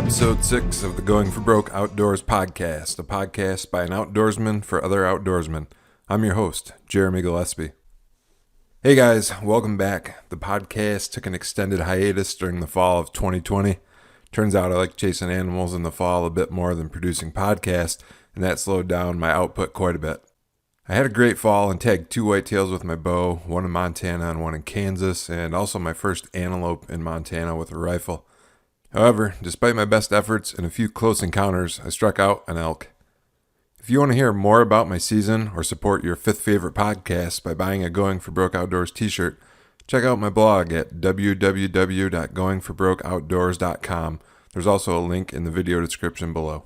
episode 6 of the Going for Broke Outdoors podcast, a podcast by an outdoorsman for other outdoorsmen. I'm your host, Jeremy Gillespie. Hey guys, welcome back. The podcast took an extended hiatus during the fall of 2020. Turns out I like chasing animals in the fall a bit more than producing podcasts, and that slowed down my output quite a bit. I had a great fall and tagged 2 whitetails with my bow, one in Montana and one in Kansas, and also my first antelope in Montana with a rifle. However, despite my best efforts and a few close encounters, I struck out an elk. If you want to hear more about my season or support your 5th favorite podcast by buying a Going for Broke Outdoors t-shirt, check out my blog at www.goingforbrokeoutdoors.com. There's also a link in the video description below.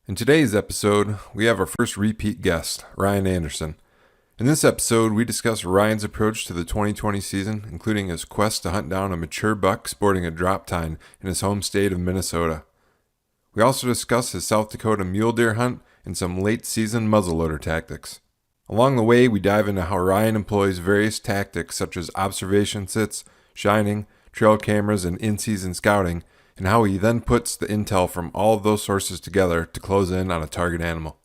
In today's episode, we have our first repeat guest, Ryan Anderson. In this episode, we discuss Ryan's approach to the 2020 season, including his quest to hunt down a mature buck sporting a droptine in his home state of Minnesota. We also discuss his South Dakota mule deer hunt and some late-season muzzleloader tactics. Along the way, we dive into how Ryan employs various tactics such as observation sits, shining, trail cameras, and in-season scouting, and how he then puts the intel from all of those sources together to close in on a target animal.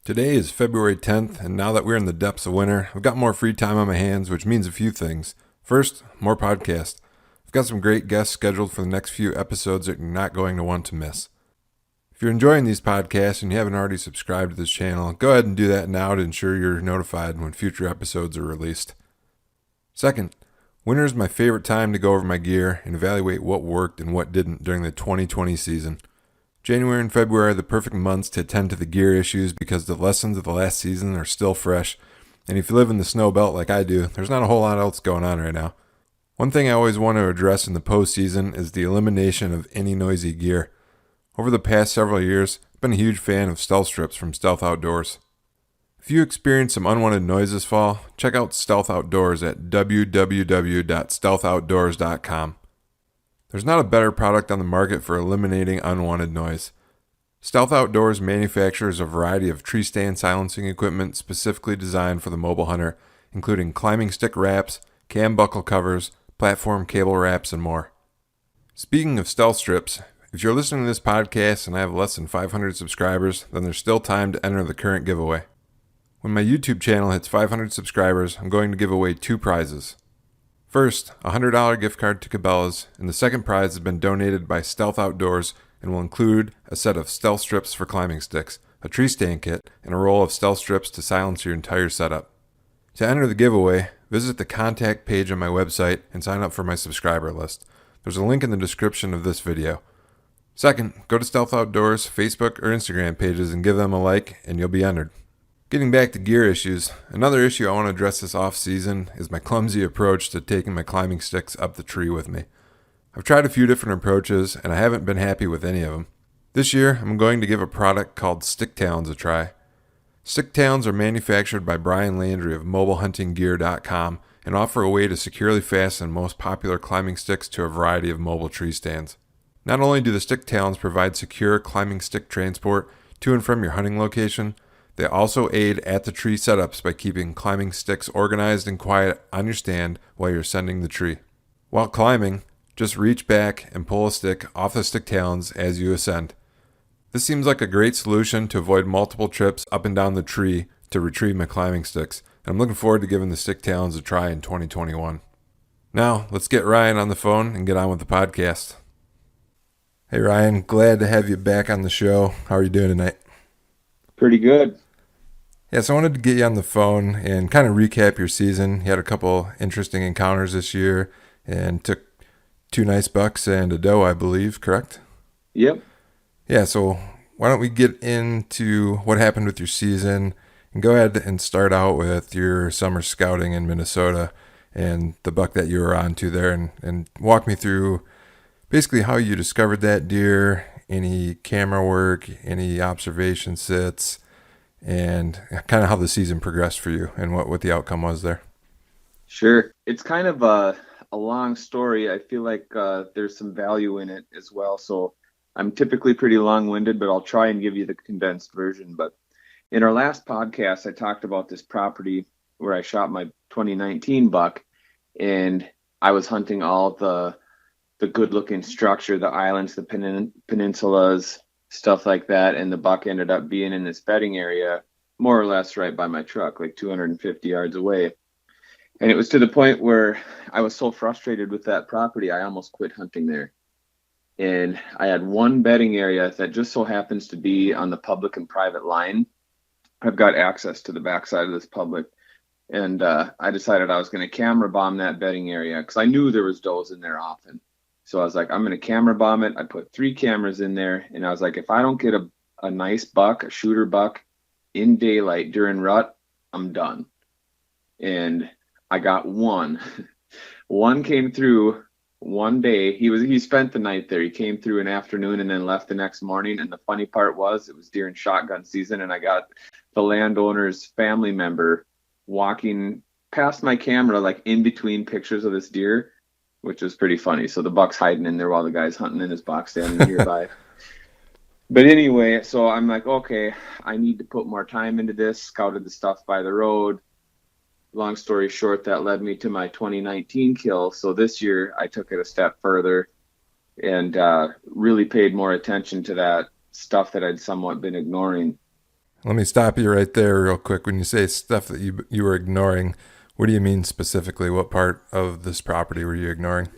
Today is February 10th, and now that we're in the depths of winter, I've got more free time on my hands, which means a few things. First, more podcasts. I've got some great guests scheduled for the next few episodes that you're not going to want to miss. If you're enjoying these podcasts and you haven't already subscribed to this channel, go ahead and do that now to ensure you're notified when future episodes are released. Second, winter is my favorite time to go over my gear and evaluate what worked and what didn't during the 2020 season. January and February are the perfect months to attend to the gear issues because the lessons of the last season are still fresh, and if you live in the snow belt like I do, there's not a whole lot else going on right now. One thing I always want to address in the postseason is the elimination of any noisy gear. Over the past several years, I've been a huge fan of stealth strips from Stealth Outdoors. If you experience some unwanted noise this fall, check out Stealth Outdoors at www.stealthoutdoors.com. There's not a better product on the market for eliminating unwanted noise. Stealth Outdoors manufactures a variety of tree stand silencing equipment specifically designed for the mobile hunter, including climbing stick wraps, cam buckle covers, platform cable wraps, and more. Speaking of stealth strips, if you're listening to this podcast and I have less than 500 subscribers, then there's still time to enter the current giveaway. When my YouTube channel hits 500 subscribers, I'm going to give away 2 prizes. First, a $100 gift card to Cabela's, and the second prize has been donated by Stealth Outdoors and will include a set of stealth strips for climbing sticks, a tree stand kit, and a roll of stealth strips to silence your entire setup. To enter the giveaway, visit the contact page on my website and sign up for my subscriber list. There's a link in the description of this video. Second, go to Stealth Outdoors' Facebook or Instagram pages and give them a like, and you'll be entered. Getting back to gear issues, another issue I want to address this off-season is my clumsy approach to taking my climbing sticks up the tree with me. I've tried a few different approaches, and I haven't been happy with any of them. This year, I'm going to give a product called Stick Talons a try. Stick Talons are manufactured by Brian Landry of MobileHuntingGear.com and offer a way to securely fasten most popular climbing sticks to a variety of mobile tree stands. Not only do the Stick Talons provide secure climbing stick transport to and from your hunting location, they also aid at the tree setups by keeping climbing sticks organized and quiet on your stand while you're ascending the tree. While climbing, just reach back and pull a stick off the stick talons as you ascend. This seems like a great solution to avoid multiple trips up and down the tree to retrieve my climbing sticks, and I'm looking forward to giving the Stick Talons a try in 2021. Now, let's get Ryan on the phone and get on with the podcast. Hey Ryan, glad to have you back on the show. How are you doing tonight? Pretty good. Yeah, so I wanted to get you on the phone and kind of recap your season. You had a couple interesting encounters this year and took 2 nice bucks and a doe, I believe, correct? Yep. Yeah, so why don't we get into what happened with your season and go ahead and start out with your summer scouting in Minnesota and the buck that you were on to there and walk me through basically how you discovered that deer, any camera work, any observation sits, and kind of how the season progressed for you and what the outcome was there. Sure. It's kind of a long story. I feel like there's some value in it as well. So I'm typically pretty long-winded, but I'll try and give you the condensed version. But in our last podcast, I talked about this property where I shot my 2019 buck, and I was hunting all the the good looking structure, the islands, the peninsulas, stuff like that. And the buck ended up being in this bedding area, more or less right by my truck, like 250 yards away. And it was to the point where I was so frustrated with that property, I almost quit hunting there. And I had one bedding area that just so happens to be on the public and private line. I've got access to the backside of this public. And I decided I was going to camera bomb that bedding area because I knew there was does in there often. So I was like, I'm going to camera bomb it. I put 3 cameras in there. And I was like, if I don't get a nice buck, a shooter buck in daylight during rut, I'm done. And I got one. One came through one day. He spent the night there. He came through an afternoon and then left the next morning. And the funny part was it was during shotgun season, and I got the landowner's family member walking past my camera, like in between pictures of this deer, which was pretty funny. So the buck's hiding in there while the guy's hunting in his box standing nearby. But anyway, so I'm like, okay, I need to put more time into this. Scouted the stuff by the road. Long story short, that led me to my 2019 kill. So this year I took it a step further and really paid more attention to that stuff that I'd somewhat been ignoring. Let me stop you right there real quick. When you say stuff that you were ignoring, what do you mean specifically? What part of this property were you ignoring?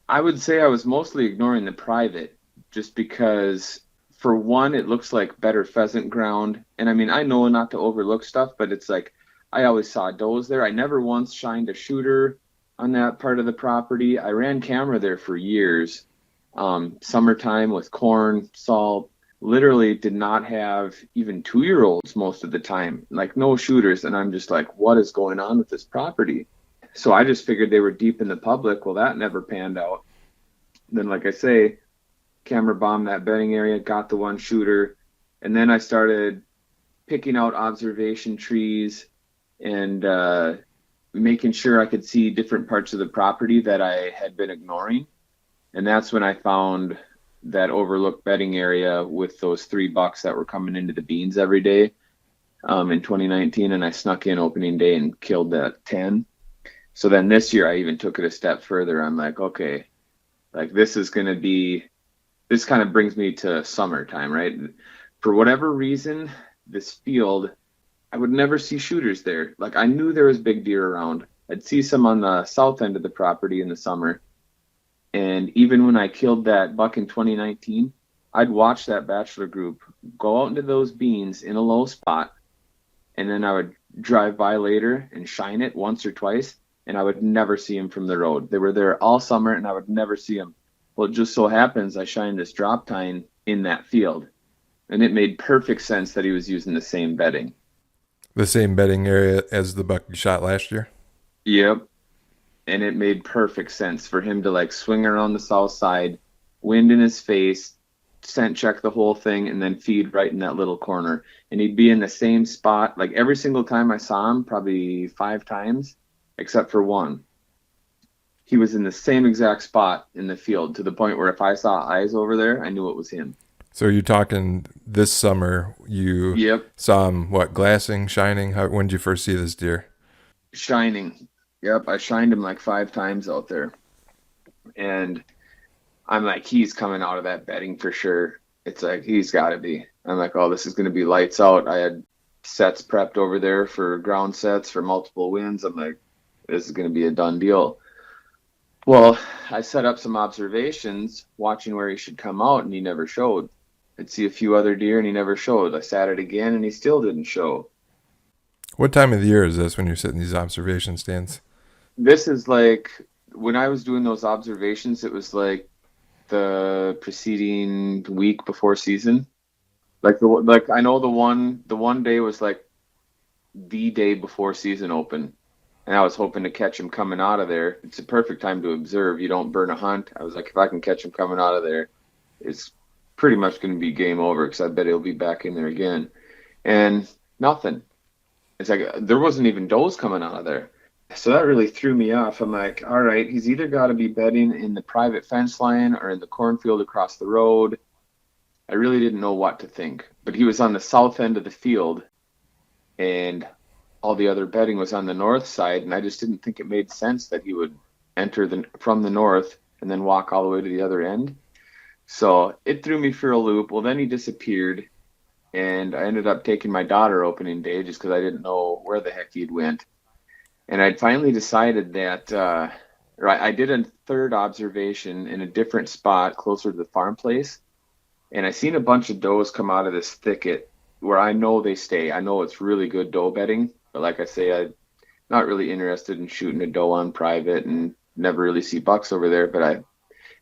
I would say I was mostly ignoring the private just because, for one, it looks like better pheasant ground. And I mean, I know not to overlook stuff, but it's like I always saw does there. I never once shined a shooter on that part of the property. I ran camera there for years. Summertime with corn, salt, literally did not have even 2-year-olds most of the time, like no shooters. And I'm just like, what is going on with this property? So I just figured they were deep in the public. Well, that never panned out. Then, like I say, camera bombed that bedding area, got the one shooter. And then I started picking out observation trees and making sure I could see different parts of the property that I had been ignoring. And that's when I found that overlooked bedding area with those 3 bucks that were coming into the beans every day in 2019. And I snuck in opening day and killed that 10. So then this year I even took it a step further. I'm like, okay, like this kind of brings me to summertime, right? For whatever reason, this field, I would never see shooters there. Like I knew there was big deer around. I'd see some on the south end of the property in the summer. And even when I killed that buck in 2019, I'd watch that bachelor group go out into those beans in a low spot. And then I would drive by later and shine it once or twice. And I would never see them from the road. They were there all summer and I would never see them. Well, it just so happens I shined this droptine in that field. And it made perfect sense that he was using the same bedding. The same bedding area as the buck you shot last year? Yep. And it made perfect sense for him to like swing around the south side, wind in his face, scent check the whole thing, and then feed right in that little corner. And he'd be in the same spot. Like every single time I saw him, probably 5 times, except for one. He was in the same exact spot in the field to the point where if I saw eyes over there, I knew it was him. So are you talking this summer? You saw him, what, glassing, shining? When did you first see this deer? Shining. Yep, I shined him like 5 times out there. And I'm like, he's coming out of that bedding for sure. It's like, he's got to be. I'm like, oh, this is going to be lights out. I had sets prepped over there for ground sets for multiple winds. I'm like, this is going to be a done deal. Well, I set up some observations watching where he should come out, and he never showed. I'd see a few other deer, and he never showed. I sat it again, and he still didn't show. What time of the year is this when you're sitting these observation stands? This is like, when I was doing those observations, it was like the preceding week before season. Like I know the one day was like the day before season open. And I was hoping to catch him coming out of there. It's a perfect time to observe. You don't burn a hunt. I was like, if I can catch him coming out of there, it's pretty much going to be game over because I bet he'll be back in there again. And nothing. It's like there wasn't even does coming out of there. So that really threw me off. I'm like, all right, he's either got to be bedding in the private fence line or in the cornfield across the road. I really didn't know what to think. But he was on the south end of the field, and all the other bedding was on the north side, and I just didn't think it made sense that he would enter from the north and then walk all the way to the other end. So it threw me for a loop. Well, then he disappeared, and I ended up taking my daughter opening day just because I didn't know where the heck he'd went. And I'd finally decided that, or I did a third observation in a different spot closer to the farm place, and I seen a bunch of does come out of this thicket where I know they stay. I know it's really good doe bedding, but like I say, I'm not really interested in shooting a doe on private and never really see bucks over there. But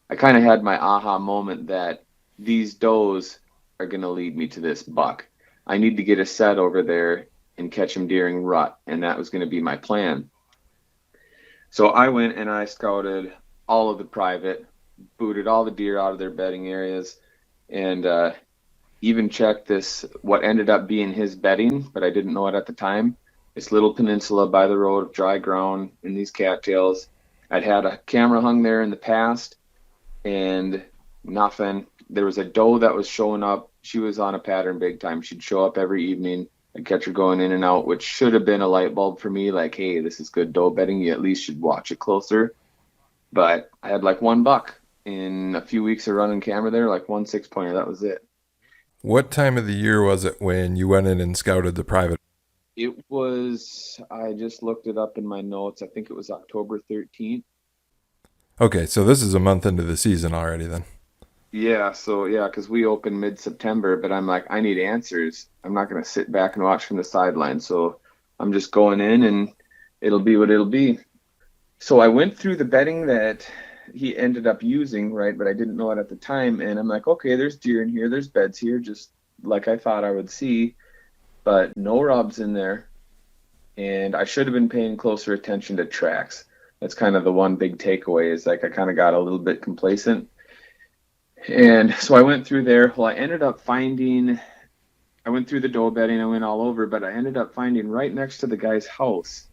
I kind of had my aha moment that these does are going to lead me to this buck. I need to get a set over there and catch him during rut, and that was going to be my plan. So I went and I scouted all of the private, booted all the deer out of their bedding areas, and even checked this, what ended up being his bedding, but I didn't know it at the time. This little peninsula by the road of dry ground in these cattails. I'd had a camera hung there in the past, and nothing. There was a doe that was showing up. She was on a pattern big time. She'd show up every evening. I'd catch her going in and out, which should have been a light bulb for me. Like, hey, this is good doe bedding. You at least should watch it closer. But I had like one buck in a few weeks of running camera there, like 1 6-pointer. That was it. What time of the year was it when you went in and scouted the private? It was, I just looked it up in my notes. I think it was October 13th. Okay, so this is a month into the season already then. Yeah, so yeah, because we opened mid-September, but I'm like, I need answers. I'm not going to sit back and watch from the sidelines. So I'm just going in, and it'll be what it'll be. So I went through the bedding that he ended up using, right? But I didn't know it at the time. And I'm like, okay, there's deer in here. There's beds here, just like I thought I would see. But no rubs in there. And I should have been paying closer attention to tracks. That's kind of the one big takeaway, is like I kind of got a little bit complacent. And so I went through there. Well, I went through the doe bedding, I went all over, but I ended up finding right next to the guy's house.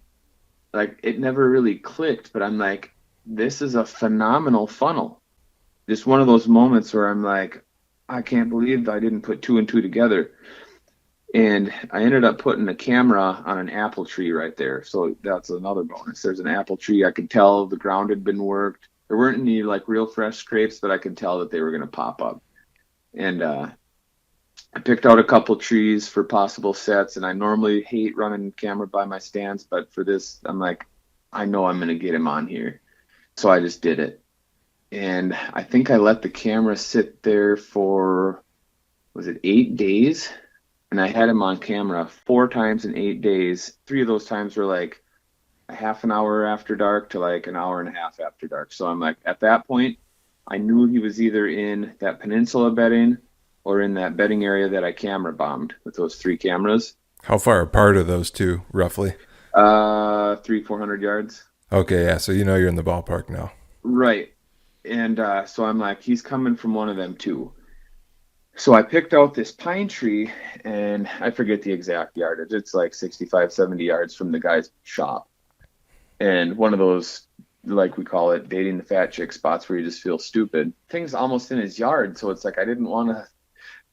Like, it never really clicked, but I'm like, this is a phenomenal funnel. Just one of those moments where I'm like, I can't believe I didn't put two and two together. And I ended up putting a camera on an apple tree right there. So that's another bonus. There's an apple tree. I could tell the ground had been worked. There weren't any like real fresh scrapes, but I could tell that they were going to pop up. And I picked out a couple trees for possible sets. And I normally hate running camera by my stands, but for this, I'm like, I know I'm going to get him on here. So I just did it. And I think I let the camera sit there for, was it 8 days? And I had him on camera 4 times in 8 days. 3 of those times were like a half an hour after dark to like an hour and a half after dark. So I'm like, at that point, I knew he was either in that peninsula bedding or in that bedding area that I camera bombed with those 3 cameras. How far apart are those two, roughly? 400 yards. Okay, yeah, so you know you're in the ballpark now. Right. And so I'm like, he's coming from one of them too. So I picked out this pine tree, and I forget the exact yardage. It's like 65, 70 yards from the guy's shop. And one of those, like we call it, dating the fat chick spots where you just feel stupid. Thing's almost in his yard, so it's like I didn't want to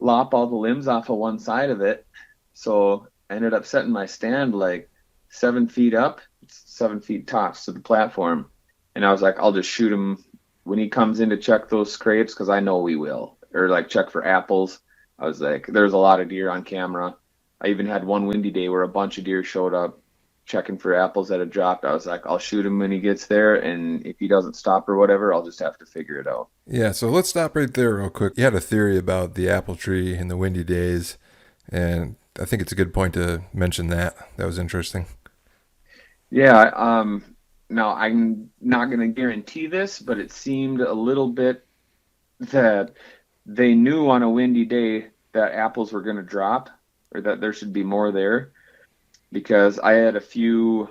lop all the limbs off of one side of it. So I ended up setting my stand like 7 feet up, 7 feet tops to the platform. And I was like, I'll just shoot him when he comes in to check those scrapes, because I know we will. Or like check for apples. I was like, there's a lot of deer on camera. I even had one windy day where a bunch of deer showed up checking for apples that had dropped. I was like, I'll shoot him when he gets there, and if he doesn't stop or whatever, I'll just have to figure it out. Yeah, so let's stop right there real quick. You had a theory about the apple tree and the windy days, and I think it's a good point to mention that. That was interesting. Yeah, now I'm not going to guarantee this, but it seemed a little bit that they knew on a windy day that apples were going to drop, or that there should be more there, because I had a few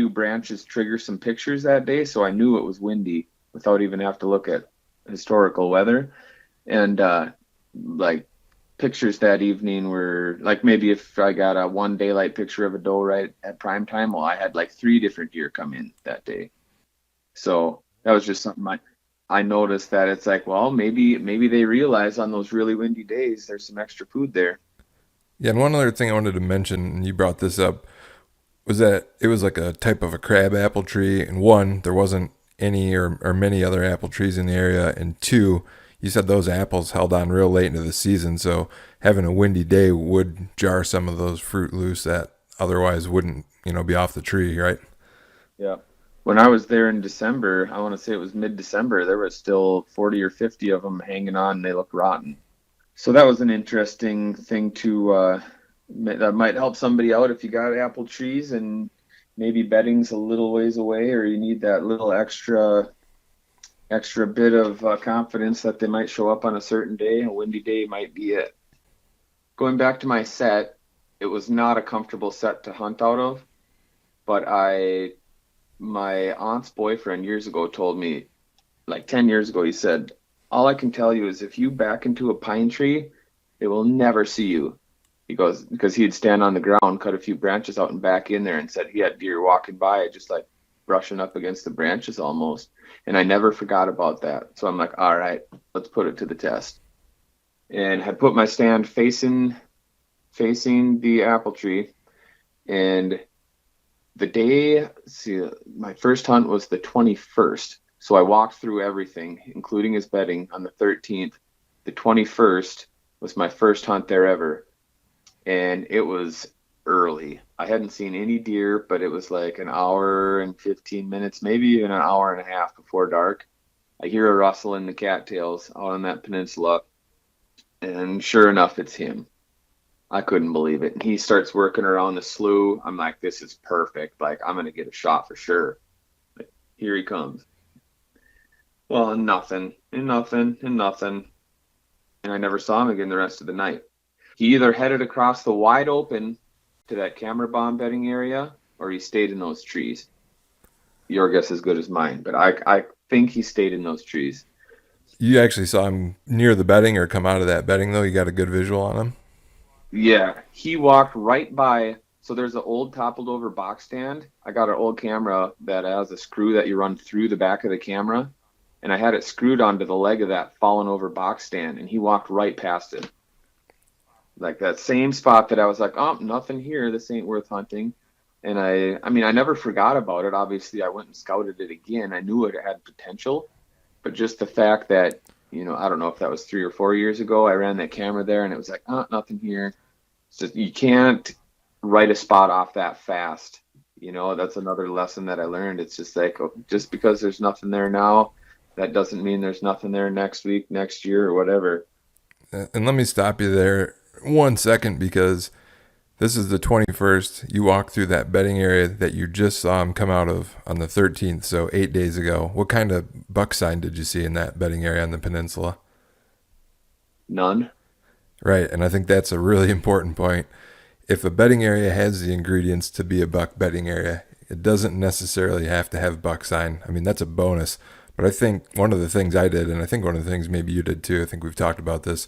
branches trigger some pictures that day, so I knew it was windy without even have to look at historical weather. And like pictures that evening were like, maybe if I got a one daylight picture of a doe right at prime time, well, I had like 3 different deer come in that day. So that was just something I noticed, that it's like, well, maybe they realize on those really windy days there's some extra food there. Yeah, and one other thing I wanted to mention, and you brought this up, was that it was like a type of a crab apple tree, and one, there wasn't any or many other apple trees in the area, and two, you said those apples held on real late into the season, so having a windy day would jar some of those fruit loose that otherwise wouldn't, be off the tree, right? Yeah. When I was there in December, I want to say it was mid-December, there was still 40 or 50 of them hanging on and they looked rotten. So that was an interesting thing to that might help somebody out if you got apple trees and maybe bedding's a little ways away, or you need that little extra bit of confidence that they might show up on a certain day. A windy day might be it. Going back to my set, it was not a comfortable set to hunt out of, but my aunt's boyfriend years ago told me, like 10 years ago, he said, all I can tell you is if you back into a pine tree, they will never see you. He goes, because he'd stand on the ground, cut a few branches out and back in there, and said he had deer walking by, just like brushing up against the branches almost. And I never forgot about that. So I'm like, all right, let's put it to the test. And had put my stand facing the apple tree. And the day, my first hunt was the 21st. So I walked through everything, including his bedding, on the 13th. The 21st was my first hunt there ever. And it was early. I hadn't seen any deer, but it was like an hour and 15 minutes, maybe even an hour and a half before dark. I hear a rustle in the cattails out on that peninsula. And sure enough, it's him. I couldn't believe it. And he starts working around the slough. I'm like, this is perfect. Like, I'm going to get a shot for sure. Like, here he comes. Well, and nothing. And I never saw him again the rest of the night. He either headed across the wide open to that camera bomb bedding area, or he stayed in those trees. Your guess is as good as mine, but I think he stayed in those trees. You actually saw him near the bedding or come out of that bedding, though? You got a good visual on him? Yeah, he walked right by. So there's an old toppled over box stand. I got an old camera that has a screw that you run through the back of the camera, and I had it screwed onto the leg of that fallen over box stand, and he walked right past it. Like that same spot that I was like, oh, nothing here. This ain't worth hunting. And I mean, I never forgot about it. Obviously, I went and scouted it again. I knew it had potential, but just the fact that, I don't know if that was 3 or 4 years ago, I ran that camera there and it was like, oh, nothing here. It's just, you can't write a spot off that fast. That's another lesson that I learned. It's just like, just because there's nothing there now, that doesn't mean there's nothing there next week, next year, or whatever. And let me stop you there 1 second, because this is the 21st. You walked through that bedding area that you just saw him come out of on the 13th, so 8 days ago. What kind of buck sign did you see in that bedding area on the peninsula? None. Right, and I think that's a really important point. If a bedding area has the ingredients to be a buck bedding area, it doesn't necessarily have to have buck sign. I mean, that's a bonus. But I think one of the things I did, and I think one of the things maybe you did too, I think we've talked about this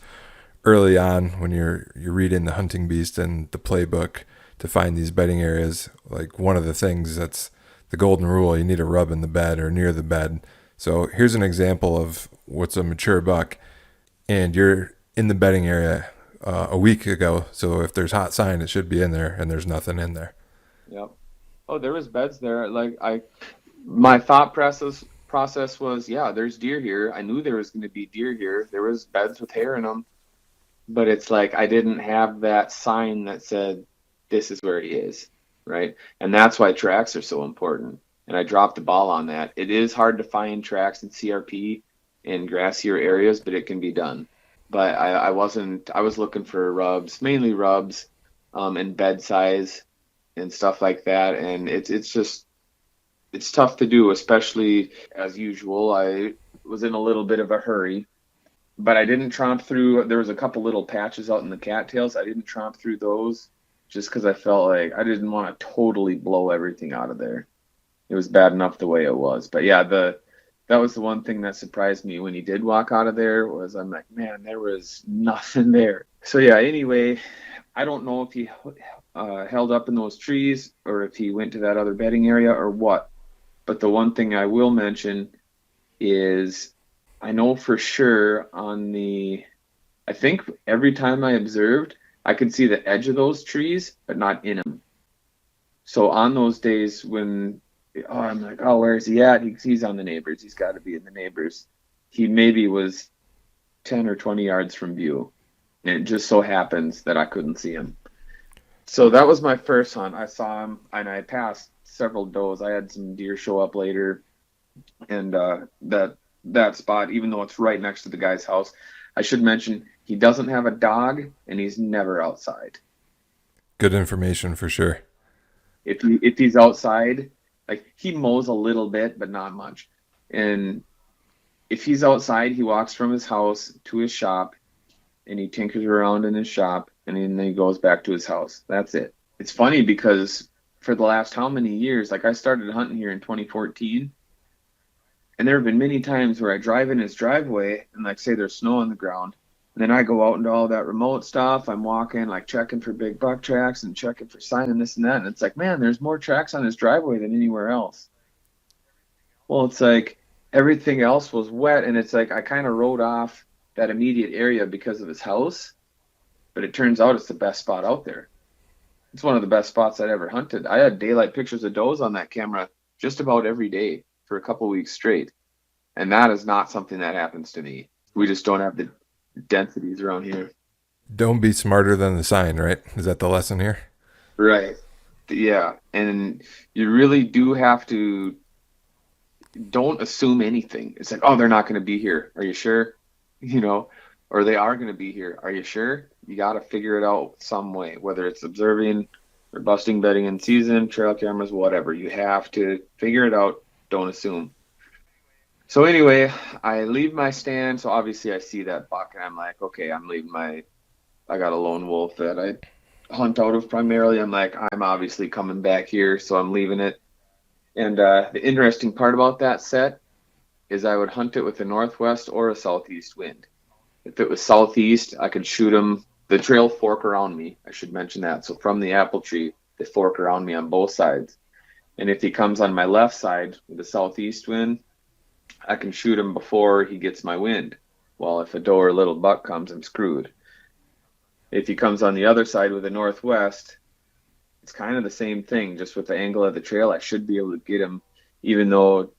early on when you're reading the Hunting Beast and the playbook to find these bedding areas. Like, one of the things that's the golden rule, you need a rub in the bed or near the bed. So here's an example of what's a mature buck, and you're in the bedding area a week ago. So if there's hot sign, it should be in there, and there's nothing in there. Yep. Oh, there was beds there. Like, my thought process was, yeah, there's deer here. I knew there was going to be deer here. There was beds with hair in them. But it's like I didn't have that sign that said, this is where he is, right? And that's why tracks are so important. And I dropped the ball on that. It is hard to find tracks in CRP in grassier areas, but it can be done. But I was looking for rubs, mainly rubs, and bed size and stuff like that. And it's tough to do, especially as usual. I was in a little bit of a hurry. But I didn't tromp through. There was a couple little patches out in the cattails. I didn't tromp through those just because I felt like I didn't want to totally blow everything out of there. It was bad enough the way it was. But yeah, that was the one thing that surprised me when he did walk out of there. Was I'm like, man, there was nothing there. So yeah. Anyway, I don't know if he held up in those trees or if he went to that other bedding area or what. But the one thing I will mention is, I know for sure I think every time I observed, I could see the edge of those trees, but not in them. So on those days when I'm like, oh, where is he at? He's on the neighbors. He's got to be in the neighbors. He maybe was 10 or 20 yards from view. And it just so happens that I couldn't see him. So that was my first hunt. I saw him, and I passed several does. I had some deer show up later, and that spot, even though it's right next to the guy's house, I should mention he doesn't have a dog, and he's never outside. Good information for sure. If he's outside, like he mows a little bit, but not much. And if he's outside, he walks from his house to his shop, and he tinkers around in his shop, and then he goes back to his house. That's it. It's funny because for the last how many years, like I started hunting here in 2014, and there have been many times where I drive in his driveway and like say there's snow on the ground, and then I go out into all that remote stuff. I'm walking, like checking for big buck tracks and checking for sign and this and that, and it's like, man, there's more tracks on his driveway than anywhere else. Well, it's like everything else was wet, and it's like I kind of rode off that immediate area because of his house, but it turns out it's the best spot out there. It's one of the best spots I'd ever hunted. I had daylight pictures of does on that camera just about every day for a couple weeks straight. And that is not something that happens to me. We just don't have the densities around here. Don't be smarter than the sign, right? Is that the lesson here? Right. Yeah. And you really do have to don't assume anything. It's like, oh, they're not going to be here. Are you sure? Or they are going to be here. Are you sure? You got to figure it out some way, whether it's observing or busting bedding in season, trail cameras, whatever. You have to figure it out. Don't assume. So anyway, I leave my stand. So obviously I see that buck and I'm like, okay, I got a lone wolf that I hunt out of primarily. I'm like, I'm obviously coming back here. So I'm leaving it. And the interesting part about that set is I would hunt it with a northwest or a southeast wind. If it was southeast, I could shoot him. The trail fork around me. I should mention that. So from the apple tree, they fork around me on both sides. And if he comes on my left side with a southeast wind, I can shoot him before he gets my wind. Well, if a doe or little buck comes, I'm screwed. If he comes on the other side with a northwest, it's kind of the same thing. Just with the angle of the trail, I should be able to get him, even though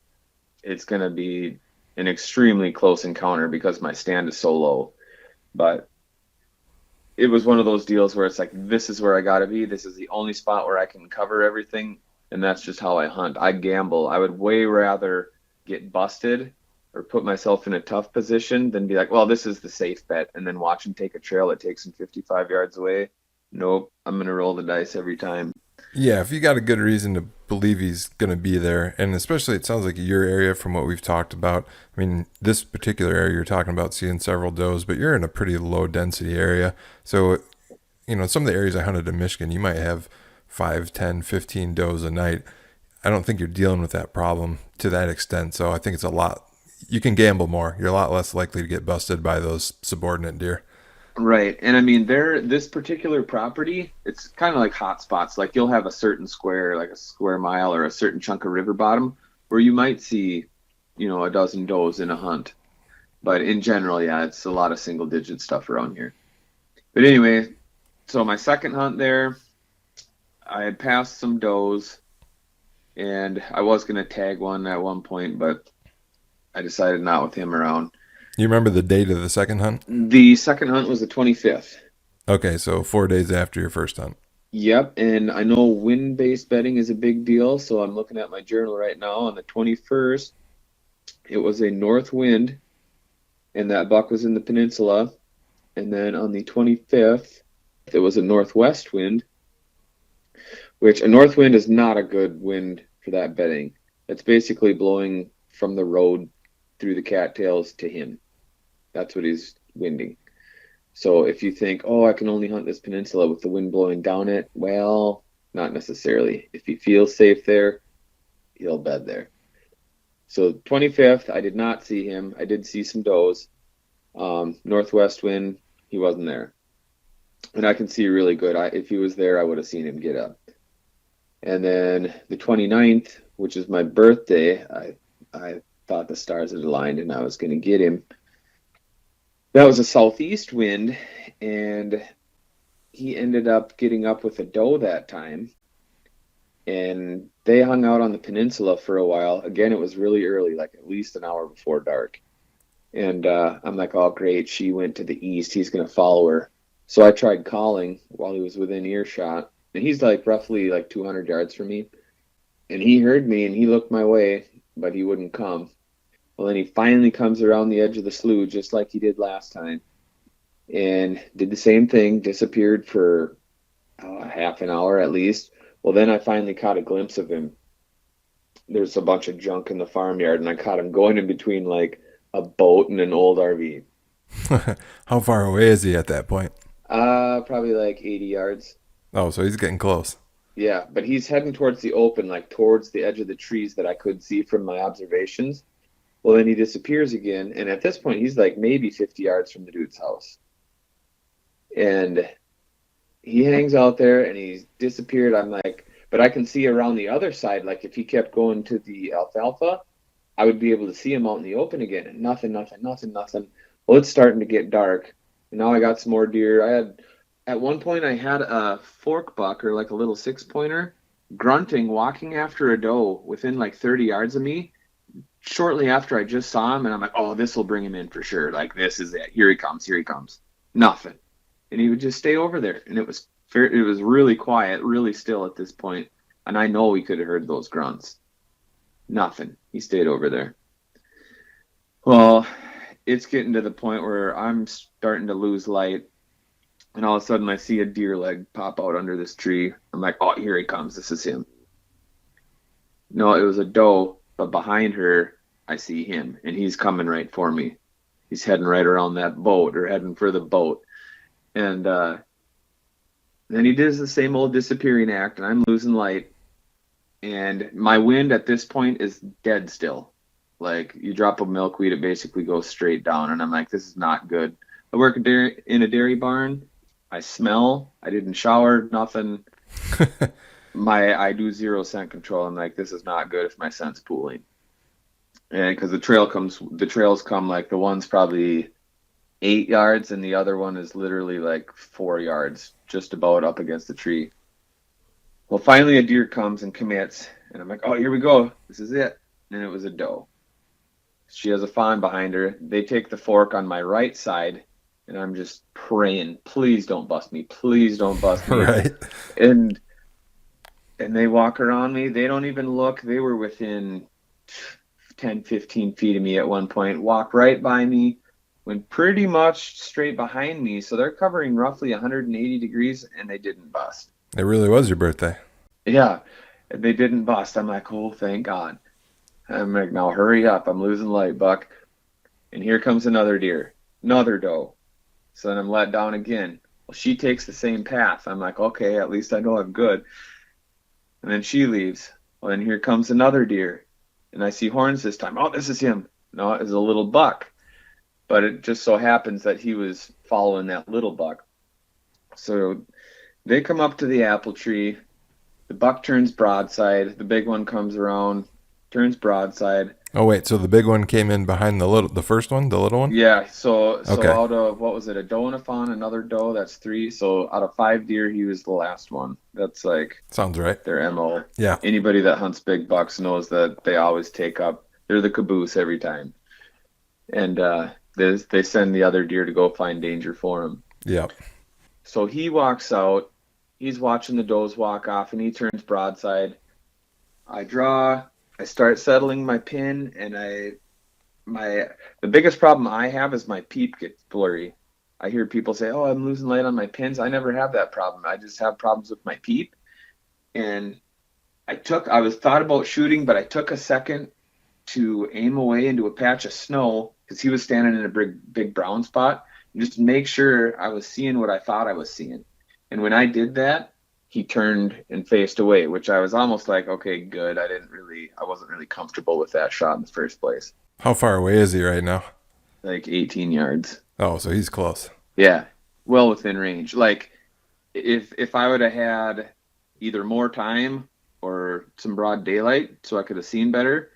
it's going to be an extremely close encounter because my stand is so low. But it was one of those deals where it's like, this is where I got to be. This is the only spot where I can cover everything. And that's just how I hunt. I gamble. I would way rather get busted or put myself in a tough position than be like, well, this is the safe bet. And then watch him take a trail that takes him 55 yards away. Nope. I'm going to roll the dice every time. Yeah, if you got a good reason to believe he's going to be there, and especially it sounds like your area from what we've talked about. I mean, this particular area you're talking about seeing several does, but you're in a pretty low density area. So, some of the areas I hunted in Michigan, you might have 5, 10, 15 does a night. I don't think you're dealing with that problem to that extent. So I think it's a lot, you can gamble more. You're a lot less likely to get busted by those subordinate deer. Right. And I mean, this particular property, it's kind of like hot spots. Like you'll have a certain square, like a square mile or a certain chunk of river bottom where you might see, a dozen does in a hunt. But in general, yeah, it's a lot of single digit stuff around here. But anyway, so my second hunt there, I had passed some does and I was going to tag one at one point, but I decided not with him around. You remember the date of the second hunt? The second hunt was the 25th. Okay, so 4 days after your first hunt. Yep, and I know wind-based bedding is a big deal, so I'm looking at my journal right now. On the 21st, it was a north wind, and that buck was in the peninsula. And then on the 25th, it was a northwest wind, which a north wind is not a good wind for that bedding. It's basically blowing from the road through the cattails to him. That's what he's winding. So if you think, oh, I can only hunt this peninsula with the wind blowing down it, well, not necessarily. If he feels safe there, he'll bed there. So 25th, I did not see him. I did see some does. Northwest wind, he wasn't there. And I can see really good. If he was there, I would have seen him get up. And then the 29th, which is my birthday, I thought the stars had aligned and I was going to get him. That was a southeast wind, and he ended up getting up with a doe that time. and they hung out on the peninsula for a while. Again, it was really early, like at least an hour before dark. And I'm like, oh, great. She went to the east. He's going to follow her. So I tried calling while he was within earshot. And he's like roughly like 200 yards from me. And he heard me and he looked my way, but he wouldn't come. Well, then he finally comes around the edge of the slough just like he did last time and did the same thing, disappeared for half an hour at least. Well, then I finally caught a glimpse of him. There's a bunch of junk in the farmyard, and I caught him going in between like a boat and an old RV. How far away is he at that point? Probably like 80 yards. Oh, so he's getting close. Yeah, but he's heading towards the open, like towards the edge of the trees that I could see from my observations. Well, then he disappears again, and at this point, he's like maybe 50 yards from the dude's house. And he hangs out there, and he's disappeared. I'm like, but I can see around the other side, like if he kept going to the alfalfa, I would be able to see him out in the open again. And nothing, nothing, nothing, nothing. Well, it's starting to get dark. And now I got some more deer. At one point, I had a fork buck or like a little 6-pointer grunting, walking after a doe within like 30 yards of me. Shortly after I just saw him, and I'm like, oh, this will bring him in for sure. Like, this is it. Here he comes. Here he comes. Nothing. And he would just stay over there. And it was really quiet, really still at this point. And I know we could have heard those grunts. Nothing. He stayed over there. Well, it's getting to the point where I'm starting to lose light. And all of a sudden I see a deer leg pop out under this tree. I'm like, oh, here he comes. This is him. No, it was a doe, but behind her, I see him. And he's coming right for me. He's heading right around that boat or heading for the boat. And then he does the same old disappearing act, and I'm losing light. And my wind at this point is dead still. Like, you drop a milkweed, it basically goes straight down. And I'm like, this is not good. I work in a dairy barn. I smell. I didn't shower, nothing. I do 0 scent control. I'm like, this is not good if my scent's pooling. And because the trails come like the one's probably 8 yards and the other one is literally like 4 yards, just about up against the tree. Well, finally a deer comes and commits, and I'm like, oh, here we go. This is it. And it was a doe. She has a fawn behind her. They take the fork on my right side, and I'm just praying, please don't bust me. Please don't bust me. Right. And they walk around me. They don't even look. They were within 10, 15 feet of me at one point, walk right by me, went pretty much straight behind me. So they're covering roughly 180 degrees, and they didn't bust. It really was your birthday. Yeah, they didn't bust. I'm like, oh, thank God. I'm like, now hurry up. I'm losing light, Buck. And here comes another deer, another doe. So then I'm let down again. Well, she takes the same path. I'm like, okay, at least I know I'm good. And then she leaves. Well, then here comes another deer. And I see horns this time. Oh, this is him. No, it was a little buck. But it just so happens that he was following that little buck. So they come up to the apple tree. The buck turns broadside. The big one comes around, turns broadside. Oh, wait. So the big one came in behind the first one, the little one? Yeah. So Okay. out of, what was it, a doe and a fawn, another doe, that's 3. So out of 5 deer, he was the last one. That's like Sounds right. their MO. Yeah. Anybody that hunts big bucks knows that they always take up, they're the caboose every time. And they send the other deer to go find danger for him. Yeah. So he walks out. He's watching the does walk off, and he turns broadside. I draw. I start settling my pin, and the biggest problem I have is my peep gets blurry. I hear people say, "Oh, I'm losing light on my pins." I never have that problem. I just have problems with my peep. And I was thought about shooting, but I took a second to aim away into a patch of snow because he was standing in a big brown spot, just to make sure I was seeing what I thought I was seeing. And when I did that, he turned and faced away, which I was almost like, okay, good. I wasn't really comfortable with that shot in the first place. How far away is he right now? Like 18 yards. Oh, so he's close. Yeah, well within range. Like if I would have had either more time or some broad daylight so I could have seen better,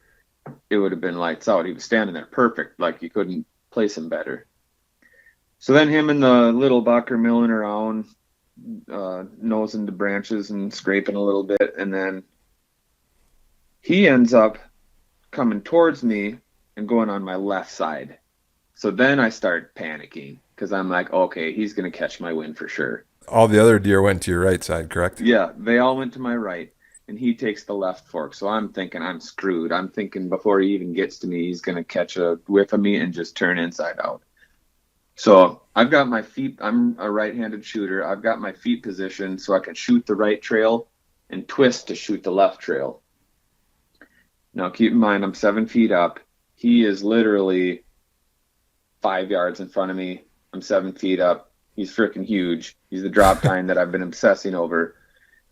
it would have been lights out. He was standing there perfect. Like, you couldn't place him better. So then him and the little buck are milling around, nosing the branches and scraping a little bit. And then He ends up coming towards me and going on my left side. So then I start panicking because I'm like, okay, he's going to catch my wind for sure. All the other deer went to your right side, correct? Yeah, they all went to my right, and he takes the left fork. So I'm thinking I'm screwed. I'm thinking before he even gets to me, he's going to catch a whiff of me and just turn inside out. So I've got my feet, I'm a right-handed shooter. I've got my feet positioned so I can shoot the right trail and twist to shoot the left trail. Now keep in mind, I'm 7 feet up. He is literally 5 yards in front of me. I'm 7 feet up. He's freaking huge. He's the droptine that I've been obsessing over.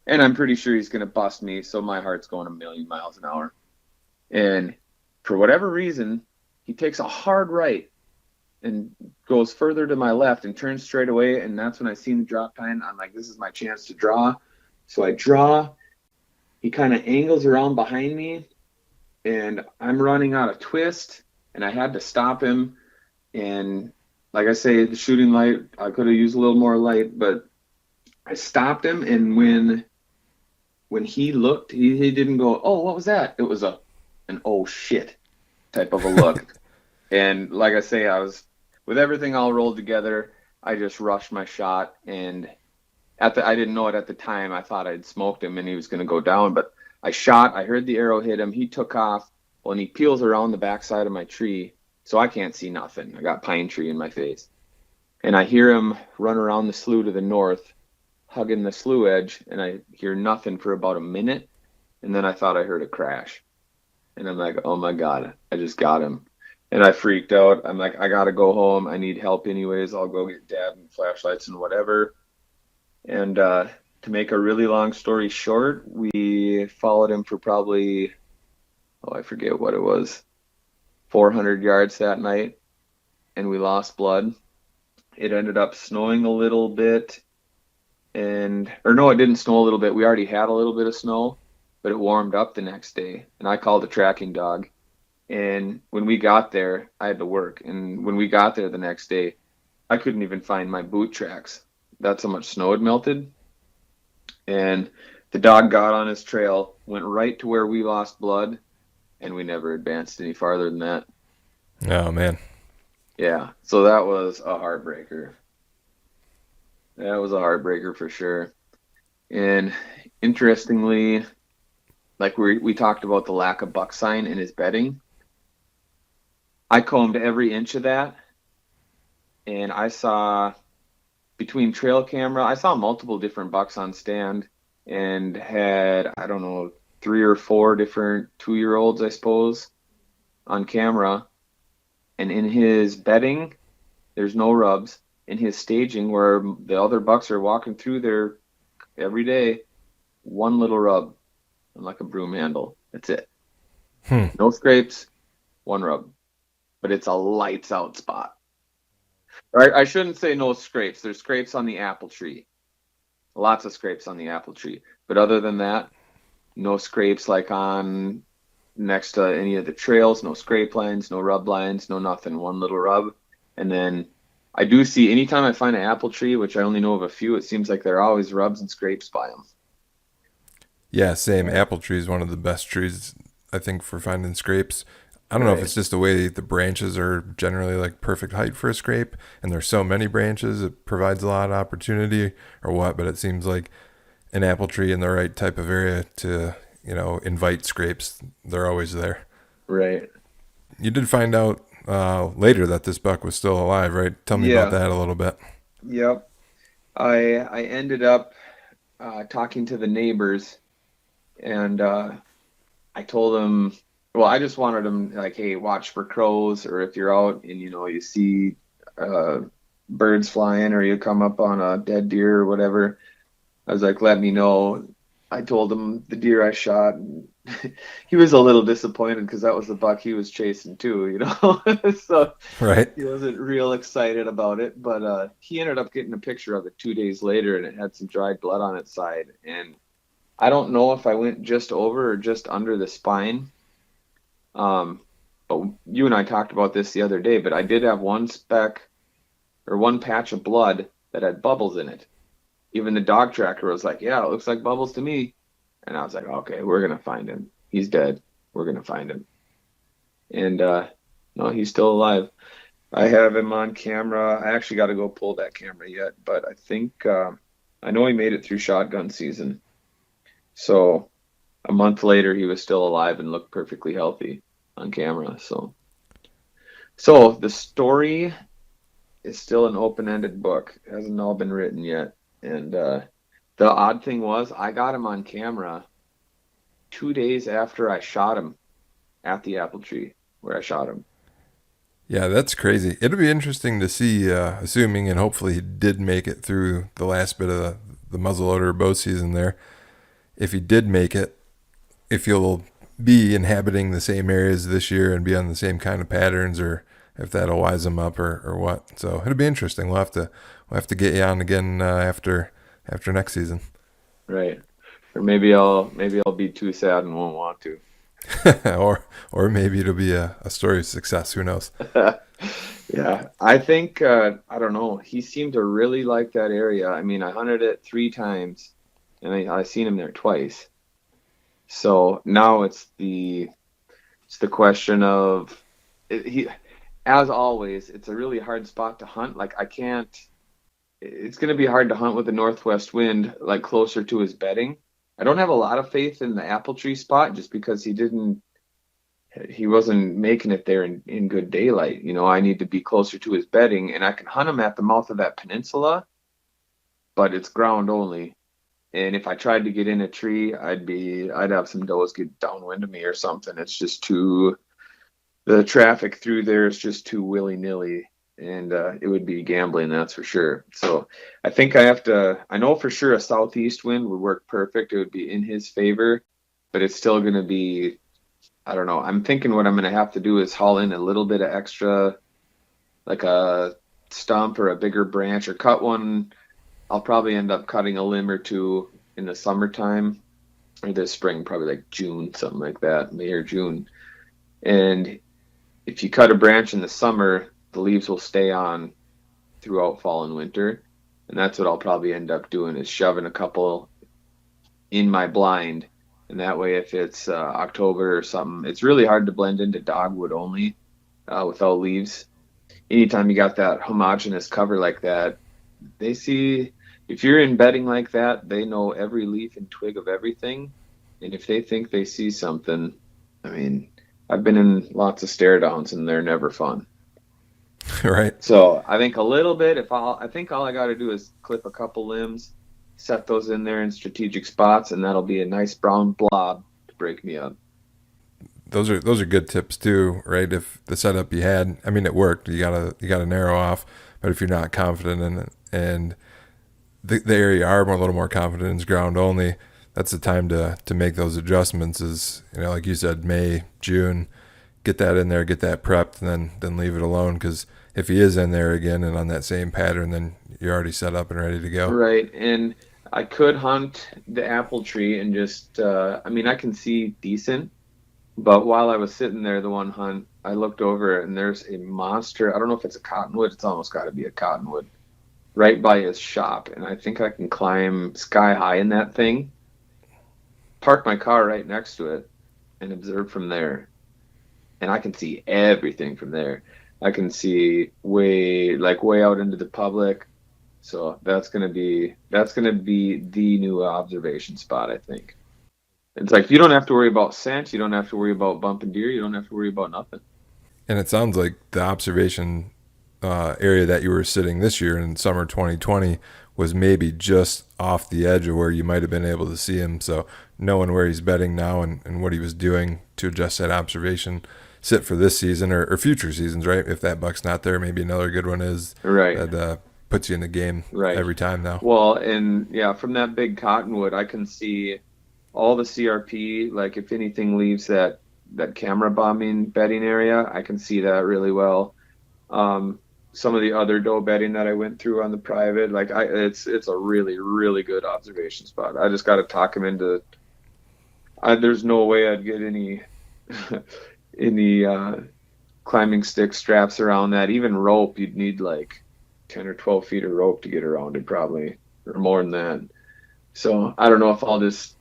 And I'm pretty sure he's going to bust me. So my heart's going a million miles an hour. And for whatever reason, he takes a hard right and goes further to my left and turns straight away. And that's when I see the droptine. I'm like, this is my chance to draw. So I draw. He kind of angles around behind me. And I'm running out of twist. And I had to stop him. And like I say, the shooting light, I could have used a little more light, but I stopped him. And when he looked, he didn't go, oh, what was that? It was an oh shit type of a look. And like I say, I was, with everything all rolled together, I just rushed my shot. And I didn't know it at the time. I thought I'd smoked him and he was going to go down, but I shot, I heard the arrow hit him. He took off. Well, and he peels around the backside of my tree. So I can't see nothing. I got pine tree in my face. And I hear him run around the slough to the north, hugging the slough edge, and I hear nothing for about a minute. And then I thought I heard a crash. And I'm like, oh my God, I just got him. And I freaked out. I'm like, I got to go home. I need help anyways. I'll go get Dad and flashlights and whatever. And to make a really long story short, we followed him for probably, I forget what it was, 400 yards that night, and we lost blood. It ended up snowing a little bit, or no, it didn't snow a little bit. We already had a little bit of snow, but it warmed up the next day, and I called a tracking dog. And when we got there, I had to work, and when we got there the next day, I couldn't even find my boot tracks. That's how much snow had melted. And the dog got on his trail, went right to where we lost blood, and we never advanced any farther than that. Oh, man. Yeah, so that was a heartbreaker. That was a heartbreaker for sure. And interestingly, like we talked about the lack of buck sign in his bedding, I combed every inch of that, and I saw, between trail camera, I saw multiple different bucks on stand, and had, I don't know, 3 or 4 different 2-year-olds, I suppose, on camera. And in his bedding, there's no rubs. In his staging, where the other bucks are walking through there every day, one little rub, like a broom handle. That's it. No scrapes, one rub. But it's a lights out spot. Right? I shouldn't say no scrapes. There's scrapes on the apple tree. Lots of scrapes on the apple tree. But other than that, no scrapes like on next to any of the trails, no scrape lines, no rub lines, no nothing, one little rub. And then I do see, anytime I find an apple tree, which I only know of a few, it seems like there are always rubs and scrapes by them. Yeah, same. Apple tree is one of the best trees, I think, for finding scrapes. I don't know if it's just the way the branches are generally like perfect height for a scrape, and there's so many branches, it provides a lot of opportunity or what, but it seems like an apple tree in the right type of area to, invite scrapes, they're always there. Right. You did find out later that this buck was still alive, right? Tell me about that a little bit. Yep. I ended up talking to the neighbors, and I told them, well, I just wanted them, like, hey, watch for crows, or if you're out and, you see birds flying, or you come up on a dead deer or whatever, I was like, let me know. I told him the deer I shot, and he was a little disappointed because that was the buck he was chasing too, so right. He wasn't real excited about it, but he ended up getting a picture of it 2 days later, and it had some dried blood on its side. And I don't know if I went just over or just under the spine. But you and I talked about this the other day, but I did have one speck or one patch of blood that had bubbles in it. Even the dog tracker was like, yeah, it looks like bubbles to me. And I was like, okay, we're going to find him. He's dead. we're going to find him. And no, he's still alive. I have him on camera. I actually got to go pull that camera yet, but I think I know he made it through shotgun season. So a month later, he was still alive and looked perfectly healthy on camera. So the story is still an open-ended book. It hasn't all been written yet. And the odd thing was, I got him on camera 2 days after I shot him at the apple tree where I shot him. Yeah, that's crazy. It'll be interesting to see, assuming and hopefully he did make it through the last bit of the muzzleloader bow season there. If he did make it, if he'll be inhabiting the same areas this year and be on the same kind of patterns, or if that'll wise him up or what. So it'll be interesting. We'll have to get you on again after next season. Right. Or maybe I'll be too sad and won't want to. or maybe it'll be a story of success. Who knows? Yeah, I think I don't know. He seemed to really like that area. I mean, I hunted it 3 times, and I seen him there twice. So now it's the question of he. As always, it's a really hard spot to hunt. Like I can't. It's going to be hard to hunt with the northwest wind, like closer to his bedding. I don't have a lot of faith in the apple tree spot just because he wasn't making it there in good daylight. You know, I need to be closer to his bedding, and I can hunt him at the mouth of that peninsula, but it's ground only. And if I tried to get in a tree, I'd have some does get downwind of me or something. It's just the traffic through there is just too willy-nilly. And it would be gambling, that's for sure. So I think I know for sure a southeast wind would work perfect. It would be in his favor, but it's still going to be, I don't know. I'm thinking what I'm going to have to do is haul in a little bit of extra, like a stump or a bigger branch, or cut one. I'll probably end up cutting a limb or two in the summertime or this spring, probably like June, something like that, May or June. And if you cut a branch in the summer, the leaves will stay on throughout fall and winter. And that's what I'll probably end up doing, is shoving a couple in my blind. And that way, if it's October or something, it's really hard to blend into dogwood only without leaves. Anytime you got that homogeneous cover like that, if you're in bedding like that, they know every leaf and twig of everything. And if they think they see something, I mean, I've been in lots of stare downs and they're never fun. Right. So I think a little bit, I think all I got to do is clip a couple limbs, set those in there in strategic spots, and that'll be a nice brown blob to break me up. Those are good tips too, right? If the setup you had, I mean, it worked. You gotta narrow off. But if you're not confident in it, and the area you are a little more confident in is ground only, that's the time to make those adjustments. Is, like you said, May, June, get that in there, get that prepped, and then leave it alone. Because if he is in there again and on that same pattern, then you're already set up and ready to go. Right, and I could hunt the apple tree and just, I mean, I can see decent, but while I was sitting there, the one hunt, I looked over and there's a monster. I don't know if it's a cottonwood. It's almost got to be a cottonwood right by his shop, and I think I can climb sky high in that thing, park my car right next to it, and observe from there. And I can see everything from there. I can see way out into the public. So that's gonna be the new observation spot, I think. It's like you don't have to worry about scent, you don't have to worry about bumping deer, you don't have to worry about nothing. And it sounds like the observation area that you were sitting this year in summer 2020 was maybe just off the edge of where you might have been able to see him. So knowing where he's bedding now and what he was doing to adjust that observation sit for this season or future seasons, right? If that buck's not there, maybe another good one is. Right. That puts you in the game every time now. Well, and yeah, from that big cottonwood, I can see all the CRP. Like if anything leaves that camera bombing bedding area, I can see that really well. Some of the other doe bedding that I went through on the private, it's a really, really good observation spot. I just got to talk him into. There's no way I'd get any climbing stick straps around that. Even rope, you'd need like 10 or 12 feet of rope to get around it, probably, or more than that. So I don't know if I'll just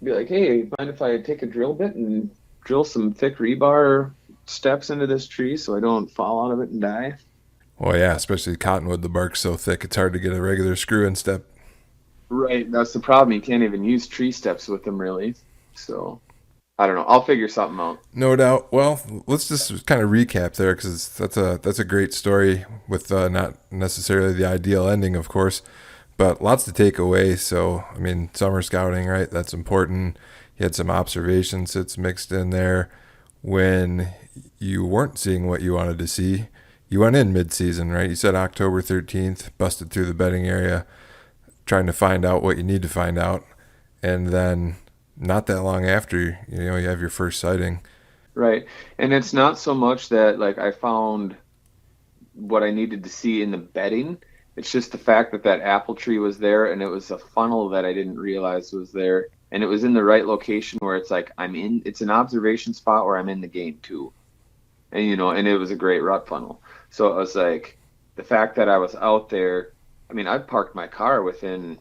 be like, hey, mind if I take a drill bit and drill some thick rebar steps into this tree so I don't fall out of it and die. Well, yeah, especially cottonwood, the bark's so thick it's hard to get a regular screw in step. Right, that's the problem. You can't even use tree steps with them really. So I don't know. I'll figure something out. No doubt. Well, let's just kind of recap there because that's a great story with not necessarily the ideal ending, of course, but lots to take away. So, I mean, summer scouting, right? That's important. You had some observation sits mixed in there when you weren't seeing what you wanted to see. You went in mid-season, right? You said October 13th, busted through the bedding area, trying to find out what you need to find out, and then not that long after, you have your first sighting. Right. And it's not so much that like I found what I needed to see in the bedding. It's just the fact that that apple tree was there and it was a funnel that I didn't realize was there. And it was in the right location where it's like it's an observation spot where I'm in the game too. And it was a great rut funnel. So it was like the fact that I was out there, I mean, I parked my car within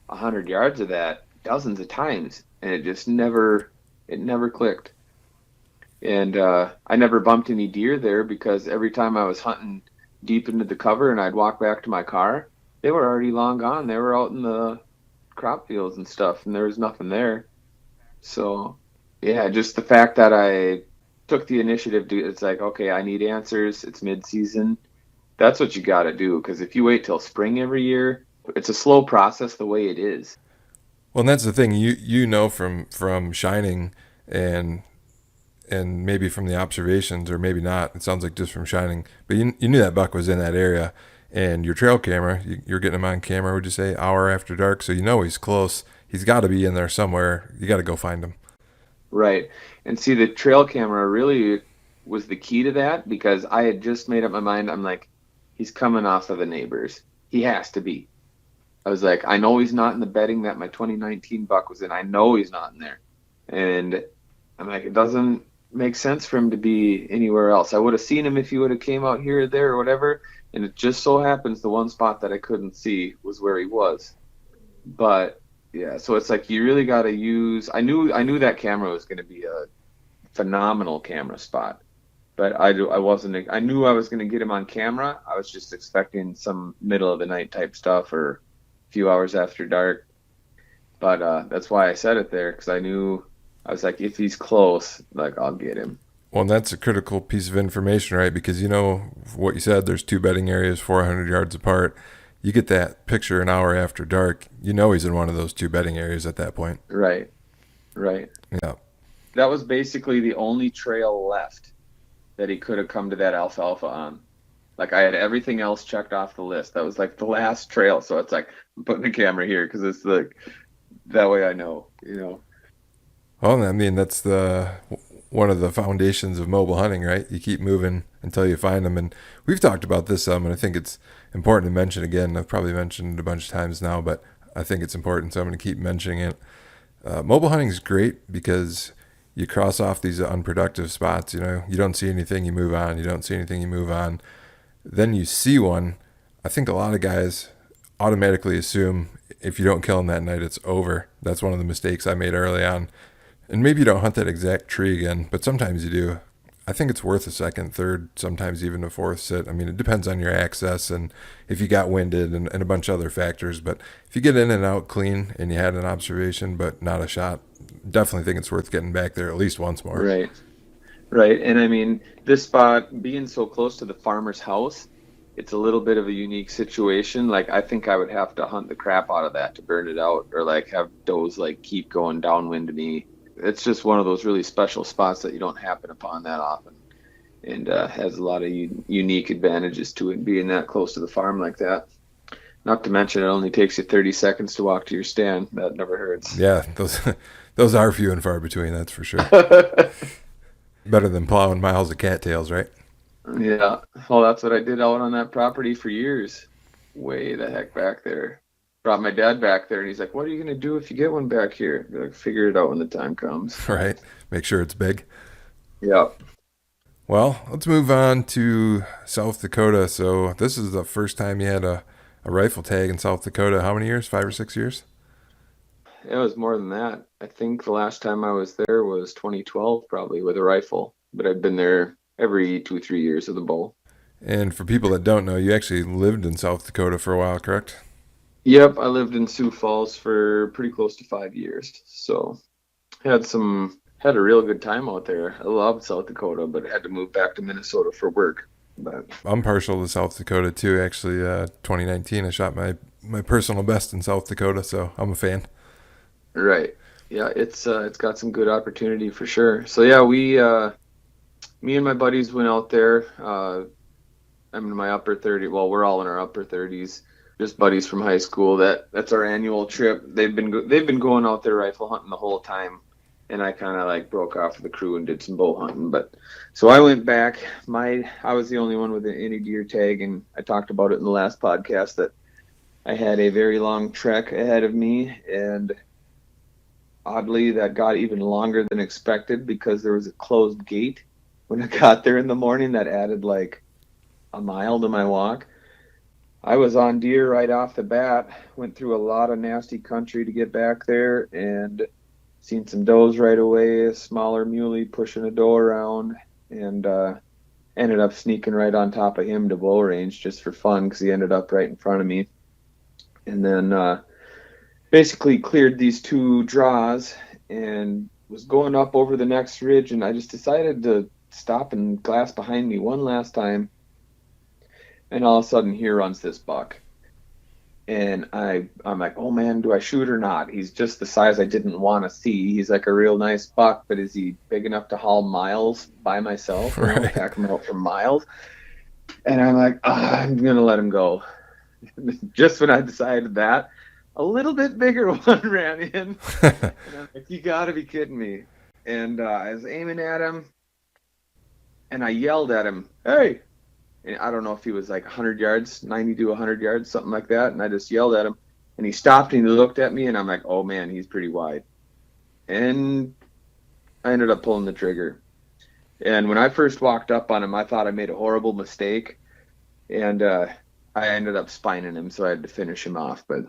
100 yards of that dozens of times and it never clicked. And I never bumped any deer there because every time I was hunting deep into the cover and I'd walk back to my car, they were already long gone. They were out in the crop fields and stuff, and there was nothing there. So, yeah, just the fact that I took the initiative it's like, okay, I need answers. It's mid-season. That's what you got to do, because if you wait till spring every year, it's a slow process the way it is. Well, and that's the thing. You know from shining and maybe from the observations, or maybe not. It sounds like just from shining. But you knew that buck was in that area. And your trail camera, you're getting him on camera, would you say, hour after dark? So you know he's close. He's got to be in there somewhere. You got to go find him. Right. And see, the trail camera really was the key to that, because I had just made up my mind. I'm like, he's coming off of the neighbors. He has to be. I was like, I know he's not in the bedding that my 2019 buck was in. I know he's not in there. And I'm like, it doesn't make sense for him to be anywhere else. I would have seen him if he would have came out here or there or whatever. And it just so happens the one spot that I couldn't see was where he was. But yeah, so it's like you really got to use. I knew that camera was going to be a phenomenal camera spot, but I wasn't. I knew I was going to get him on camera. I was just expecting some middle of the night type stuff or a few hours after dark. But that's why I said it there, because I knew. I was like, if he's close, like I'll get him. Well, and that's a critical piece of information, right? Because what you said, there's two bedding areas 400 yards apart. You get that picture an hour after dark, he's in one of those two bedding areas at that point. Right. Yeah. That was basically the only trail left that he could have come to that alfalfa on. Like I had everything else checked off the list. That was like the last trail. So it's like, I'm putting the camera here because it's like, that way I know. Well, I mean, that's one of the foundations of mobile hunting, right? You keep moving until you find them. And we've talked about this some, and I think it's important to mention again. I've probably mentioned it a bunch of times now, but I think it's important, so I'm going to keep mentioning it. Mobile hunting is great because you cross off these unproductive spots. You don't see anything, you move on. You don't see anything, you move on. Then you see one. I think a lot of guys automatically assume if you don't kill them that night, it's over. That's one of the mistakes I made early on. And maybe you don't hunt that exact tree again, but sometimes you do. I think it's worth a second, third, sometimes even a fourth sit. I mean, it depends on your access and if you got winded and a bunch of other factors. But if you get in and out clean and you had an observation but not a shot, definitely think it's worth getting back there at least once more. Right. And I mean, this spot being so close to the farmer's house, it's a little bit of a unique situation. Like, I think I would have to hunt the crap out of that to burn it out, or like have does like keep going downwind to me. It's just one of those really special spots that you don't happen upon that often, and has a lot of unique advantages to it being that close to the farm like that. Not to mention, it only takes you 30 seconds to walk to your stand. That never hurts. Yeah, those are few and far between, that's for sure. Better than plowing miles of cattails, right? Yeah. Well, that's what I did out on that property for years. Way the heck back there. Brought my dad back there, and he's like, what are you going to do if you get one back here? Be like, figure it out when the time comes. Right. Make sure it's big. Yeah. Well, let's move on to South Dakota. So this is the first time you had a rifle tag in South Dakota. How many years? 5 or 6 years? it was more than that. I think the last time I was there was 2012, probably with a rifle. But I've been there every 2, 3 years with a bow. And for people that don't know, you actually lived in South Dakota for a while, correct? Yep, I lived in Sioux Falls for pretty close to 5 years. So had a real good time out there. I loved South Dakota, but had to move back to Minnesota for work. But I'm partial to South Dakota too. Actually, 2019, I shot my personal best in South Dakota, so I'm a fan. right, yeah, it's got some good opportunity for sure. So yeah, we me and my buddies went out there. I'm in my upper 30. Well, we're all in our upper 30s. Just buddies from high school. That's our annual trip. They've been going out there rifle hunting the whole time, and I kind of like broke off of the crew and did some bow hunting. But so I went back. I was the only one with any deer tag, and I talked about it in the last podcast that I had a very long trek ahead of me, and oddly that got even longer than expected because there was a closed gate when I got there in the morning that added like a mile to my walk. I was on deer right off the bat, went through a lot of nasty country to get back there, and seen some does right away, a smaller muley pushing a doe around, and ended up sneaking right on top of him to bow range just for fun because he ended up right in front of me. And then basically cleared these two draws and was going up over the next ridge, and I just decided to stop and glass behind me one last time. And all of a sudden, here runs this buck. And I'm like, oh man, do I shoot or not? He's just the size I didn't want to see. He's like a real nice buck, but is he big enough to haul miles by myself? Right. Pack him out for miles. And I'm like, I'm going to let him go. Just when I decided that, a little bit bigger one ran in. And I'm like, you got to be kidding me. And I was aiming at him, and I yelled at him, hey. And I don't know if he was like 100 yards, 90 to 100 yards, something like that. And I just yelled at him, and he stopped and he looked at me, and I'm like, oh man, he's pretty wide. And I ended up pulling the trigger. And when I first walked up on him, I thought I made a horrible mistake, and I ended up spining him, so I had to finish him off. But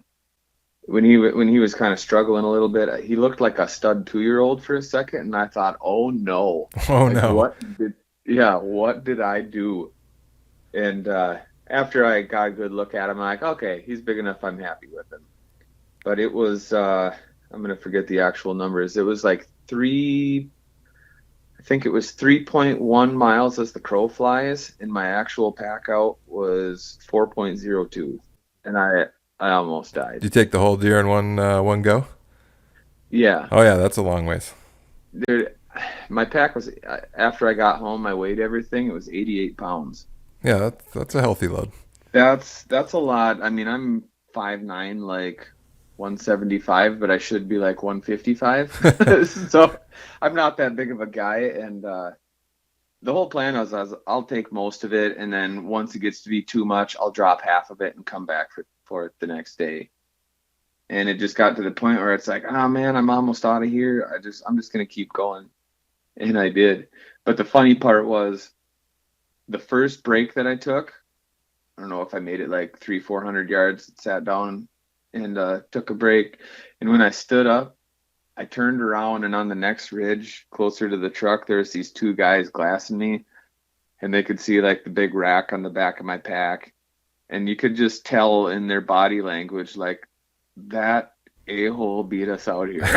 when he was kind of struggling a little bit, he looked like a stud 2-year-old for a second, and I thought, oh no, Oh like, no. what did I do? And after I got a good look at him, I'm like, okay, he's big enough. I'm happy with him. But it was, I'm going to forget the actual numbers. It was like I think it was 3.1 miles as the crow flies. And my actual pack out was 4.02. And I almost died. Did you take the whole deer in one go? Yeah. Oh yeah, that's a long ways. Dude, my pack was, after I got home, I weighed everything. It was 88 pounds. Yeah, that's a healthy load. That's a lot. I mean, I'm 5'9", like 175, but I should be like 155. So I'm not that big of a guy. And the whole plan was I'll take most of it, and then once it gets to be too much, I'll drop half of it and come back for it the next day. And it just got to the point where it's like, oh man, I'm almost out of here. I'm just gonna keep going. And I did. But the funny part was, the first break that I took, I don't know if I made it like 300-400 yards, sat down and took a break. And when I stood up, I turned around, and on the next ridge closer to the truck, there's these two guys glassing me, and they could see like the big rack on the back of my pack. And you could just tell in their body language, like, that a-hole beat us out here.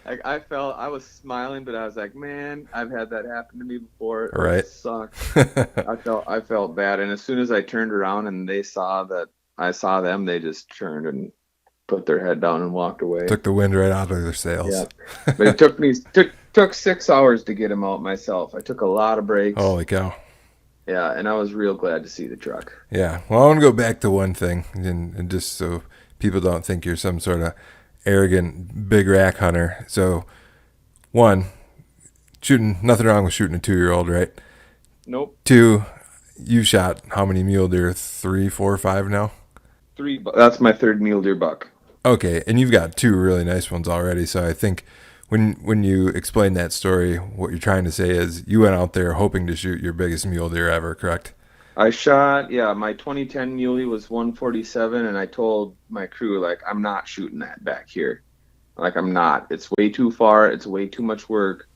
Like I was smiling, but I was like, man, I've had that happen to me before. Right. It sucked. I felt bad. And as soon as I turned around and they saw that I saw them, they just turned and put their head down and walked away. Took the wind right out of their sails. Yeah. But it took 6 hours to get them out myself. I took a lot of breaks. Holy cow. Yeah, and I was real glad to see the truck. Yeah. Well, I want to go back to one thing, and just so people don't think you're some sort of arrogant big rack hunter. So, one, nothing wrong with shooting a 2-year-old, right? Nope. 2, you shot how many mule deer? 3, 4, 5 now? 3. That's my third mule deer buck. Okay, and you've got 2 really nice ones already. So I think when you explain that story, what you're trying to say is you went out there hoping to shoot your biggest mule deer ever, correct? I shot, yeah, my 2010 Muley was 147, and I told my crew, like, I'm not shooting that back here. Like, I'm not. It's way too far. It's way too much work.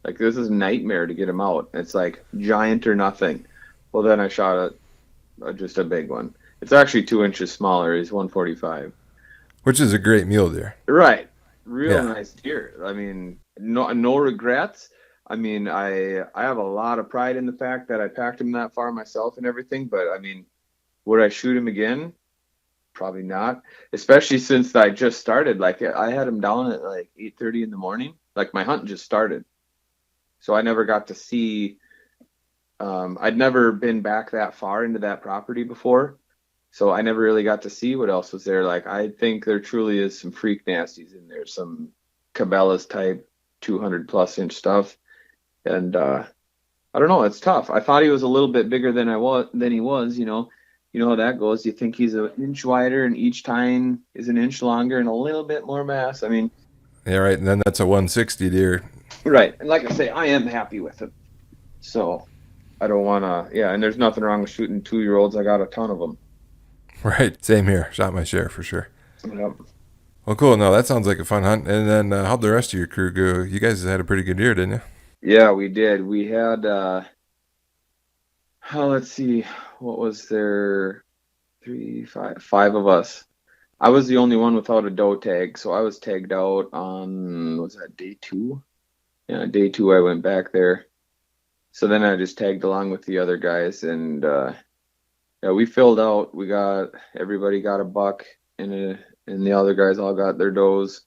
Like, this is a nightmare to get him out. It's like giant or nothing. Well, then I shot just a big one. It's actually 2 inches smaller. He's 145. Which is a great mule deer. Right. Real Yeah. nice deer. I mean, no regrets. I mean, I have a lot of pride in the fact that I packed him that far myself and everything, but I mean, would I shoot him again? Probably not. Especially since I just started. Like I had him down at like 8:30 in the morning. Like my hunt just started. So I never got to see I'd never been back that far into that property before. So I never really got to see what else was there. Like I think there truly is some freak nasties in there, some Cabela's type 200 plus inch stuff. And I don't know, it's tough. I thought he was a little bit bigger than he was, you know. You know how that goes. You think he's an inch wider and each tine is an inch longer and a little bit more mass. I mean, Yeah, right. And then that's a 160 deer. right. And like I say, I am happy with him. So I don't want to, yeah, and there's nothing wrong with shooting 2-year-olds. I got a ton of them. Right. Same here. Shot my share for sure. Yep. Well, cool. No, that sounds like a fun hunt. And then how'd the rest of your crew go? You guys had a pretty good year, didn't you? Yeah, we did. We had, oh, let's see, what was there? Five of us. I was the only one without a doe tag, so I was tagged out on, was that day two? Yeah, day two I went back there. So then I just tagged along with the other guys, and yeah, we filled out. Everybody got a buck, and the other guys all got their does,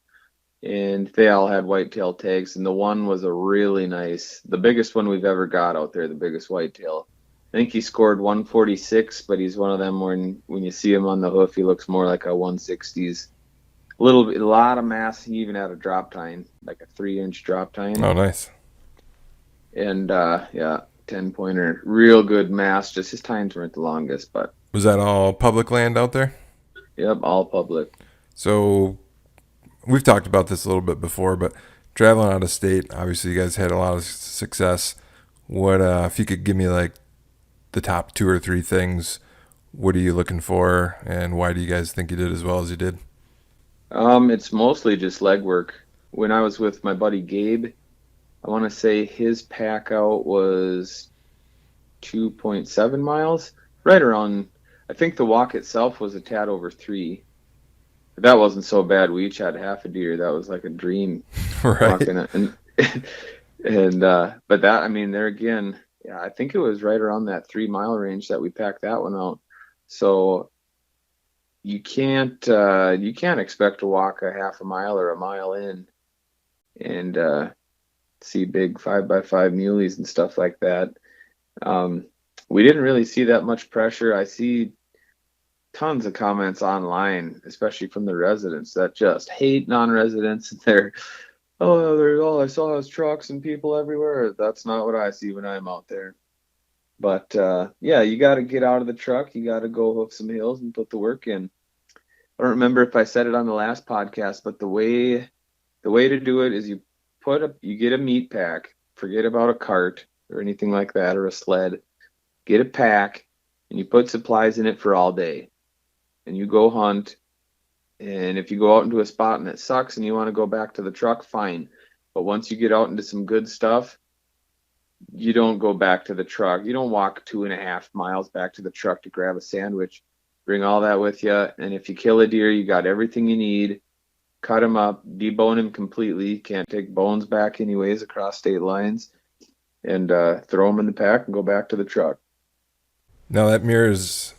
and they all had whitetail tags. And the one was the biggest one we've ever got out there, the biggest whitetail. I think he scored 146, but he's one of them when you see him on the hoof, he looks more like a 160s. A lot of mass. He even had a drop tine, like a 3-inch drop tine. Oh, nice. And yeah, 10-pointer, real good mass. Just his tines weren't the longest, but Was that all public land out there? yep, all public. So we've talked about this a little bit before, but traveling out of state, obviously you guys had a lot of success. What if you could give me like the top 2 or 3 things? What are you looking for, and why do you guys think you did as well as you did? It's mostly just leg work. When I was with my buddy Gabe, I want to say his pack out was 2.7 miles, right around. I think the walk itself was a tad over 3. But that wasn't so bad. We each had half a deer. That was like a dream Right. walking it. And but that, I mean, there again, yeah, I think it was right around that 3 mile range that we packed that one out. So you can't expect to walk a half a mile or a mile in and see big 5x5 muleys and stuff like that. We didn't really see that much pressure. I see tons of comments online, especially from the residents that just hate non-residents. I saw his trucks and people everywhere. That's not what I see when I'm out there. But yeah, you got to get out of the truck. You got to go hoof some hills and put the work in. I don't remember if I said it on the last podcast, but the way to do it is you get a meat pack. Forget about a cart or anything like that or a sled. Get a pack and you put supplies in it for all day. And you go hunt. And if you go out into a spot and it sucks and you want to go back to the truck, fine. But once you get out into some good stuff, you don't go back to the truck. You don't walk 2.5 miles back to the truck to grab a sandwich. Bring all that with you. And if you kill a deer, you got everything you need. Cut him up, debone him completely. Can't take bones back anyways across state lines. And throw them in the pack and go back to the truck. Now that mirrors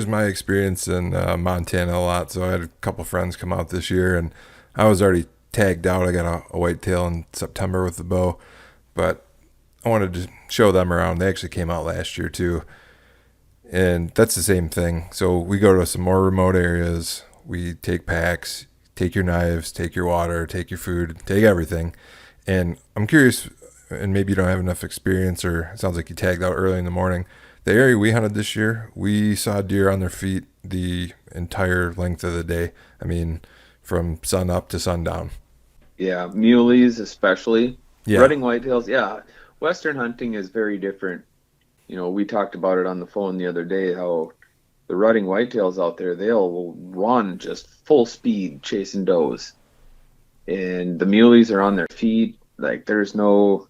my experience in Montana a lot. So I had a couple friends come out this year, and I was already tagged out. I got a whitetail in September with the bow, but I wanted to show them around. They actually came out last year too, and that's the same thing. So we go to some more remote areas. We take packs, take your knives, take your water, take your food, take everything. And I'm curious, and maybe you don't have enough experience, or it sounds like you tagged out early in the morning. The area we hunted this year, we saw deer on their feet the entire length of the day. I mean, from sun up to sundown. Yeah, muleys especially. Yeah. Rutting whitetails, yeah. Western hunting is very different. we talked about it on the phone the other day, how the rutting whitetails out there, they'll run just full speed chasing does. And the muleys are on their feet. Like there's no,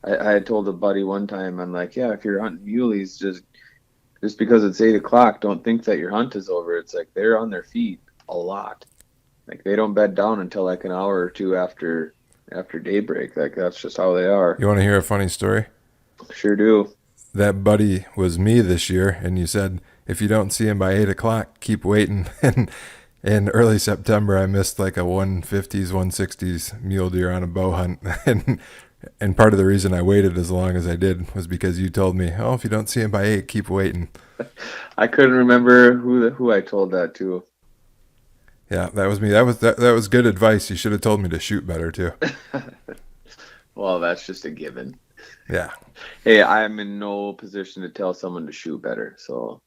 I had told a buddy one time, I'm like, yeah, if you're hunting muleys, just because it's 8 o'clock, don't think that your hunt is over. It's like they're on their feet a lot. Like they don't bed down until like an hour or two after daybreak. Like that's just how they are. You want to hear a funny story? Sure do. That buddy was me this year, and you said if you don't see him by 8 o'clock, keep waiting. And in early September, I missed like a 150s, 160s mule deer on a bow hunt, and part of the reason I waited as long as I did was because you told me, oh, if you don't see him by 8, keep waiting. I couldn't remember who I told that to. Yeah, that was me. That was good advice. You should have told me to shoot better too. Well, that's just a given. Yeah. Hey, I'm in no position to tell someone to shoot better, so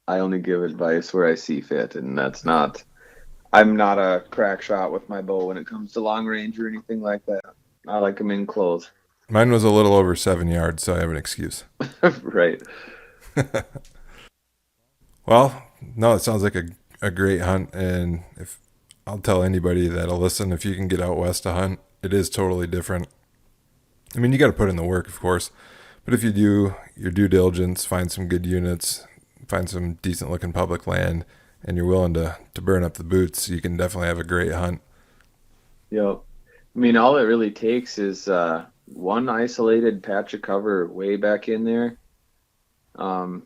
I only give advice where I see fit, and I'm not a crack shot with my bow when it comes to long range or anything like that. I like them in close. Mine was a little over 7 yards, so I have an excuse. Right. Well, no, it sounds like a great hunt, and if I'll tell anybody that'll listen, if you can get out west to hunt, it is totally different. I mean, you got to put in the work, of course, but if you do your due diligence, find some good units, find some decent looking public land, and you're willing to burn up the boots, you can definitely have a great hunt. Yep. I mean, all it really takes is one isolated patch of cover way back in there. Or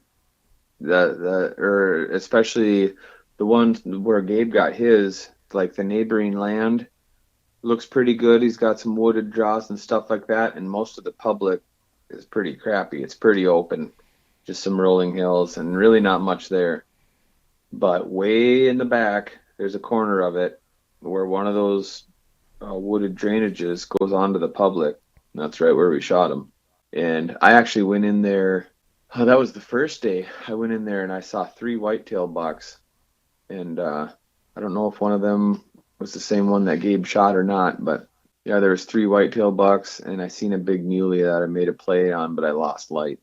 especially the one where Gabe got his, like the neighboring land looks pretty good. He's got some wooded draws and stuff like that, and most of the public is pretty crappy. It's pretty open, just some rolling hills and really not much there. But way in the back, there's a corner of it where one of those wooded drainages goes onto the public. And that's right where we shot him. And I actually went in there. Oh, that was the first day. I went in there and I saw 3 whitetail bucks. And I don't know if one of them was the same one that Gabe shot or not, but yeah, there was 3 whitetail bucks, and I seen a big muley that I made a play on, but I lost light.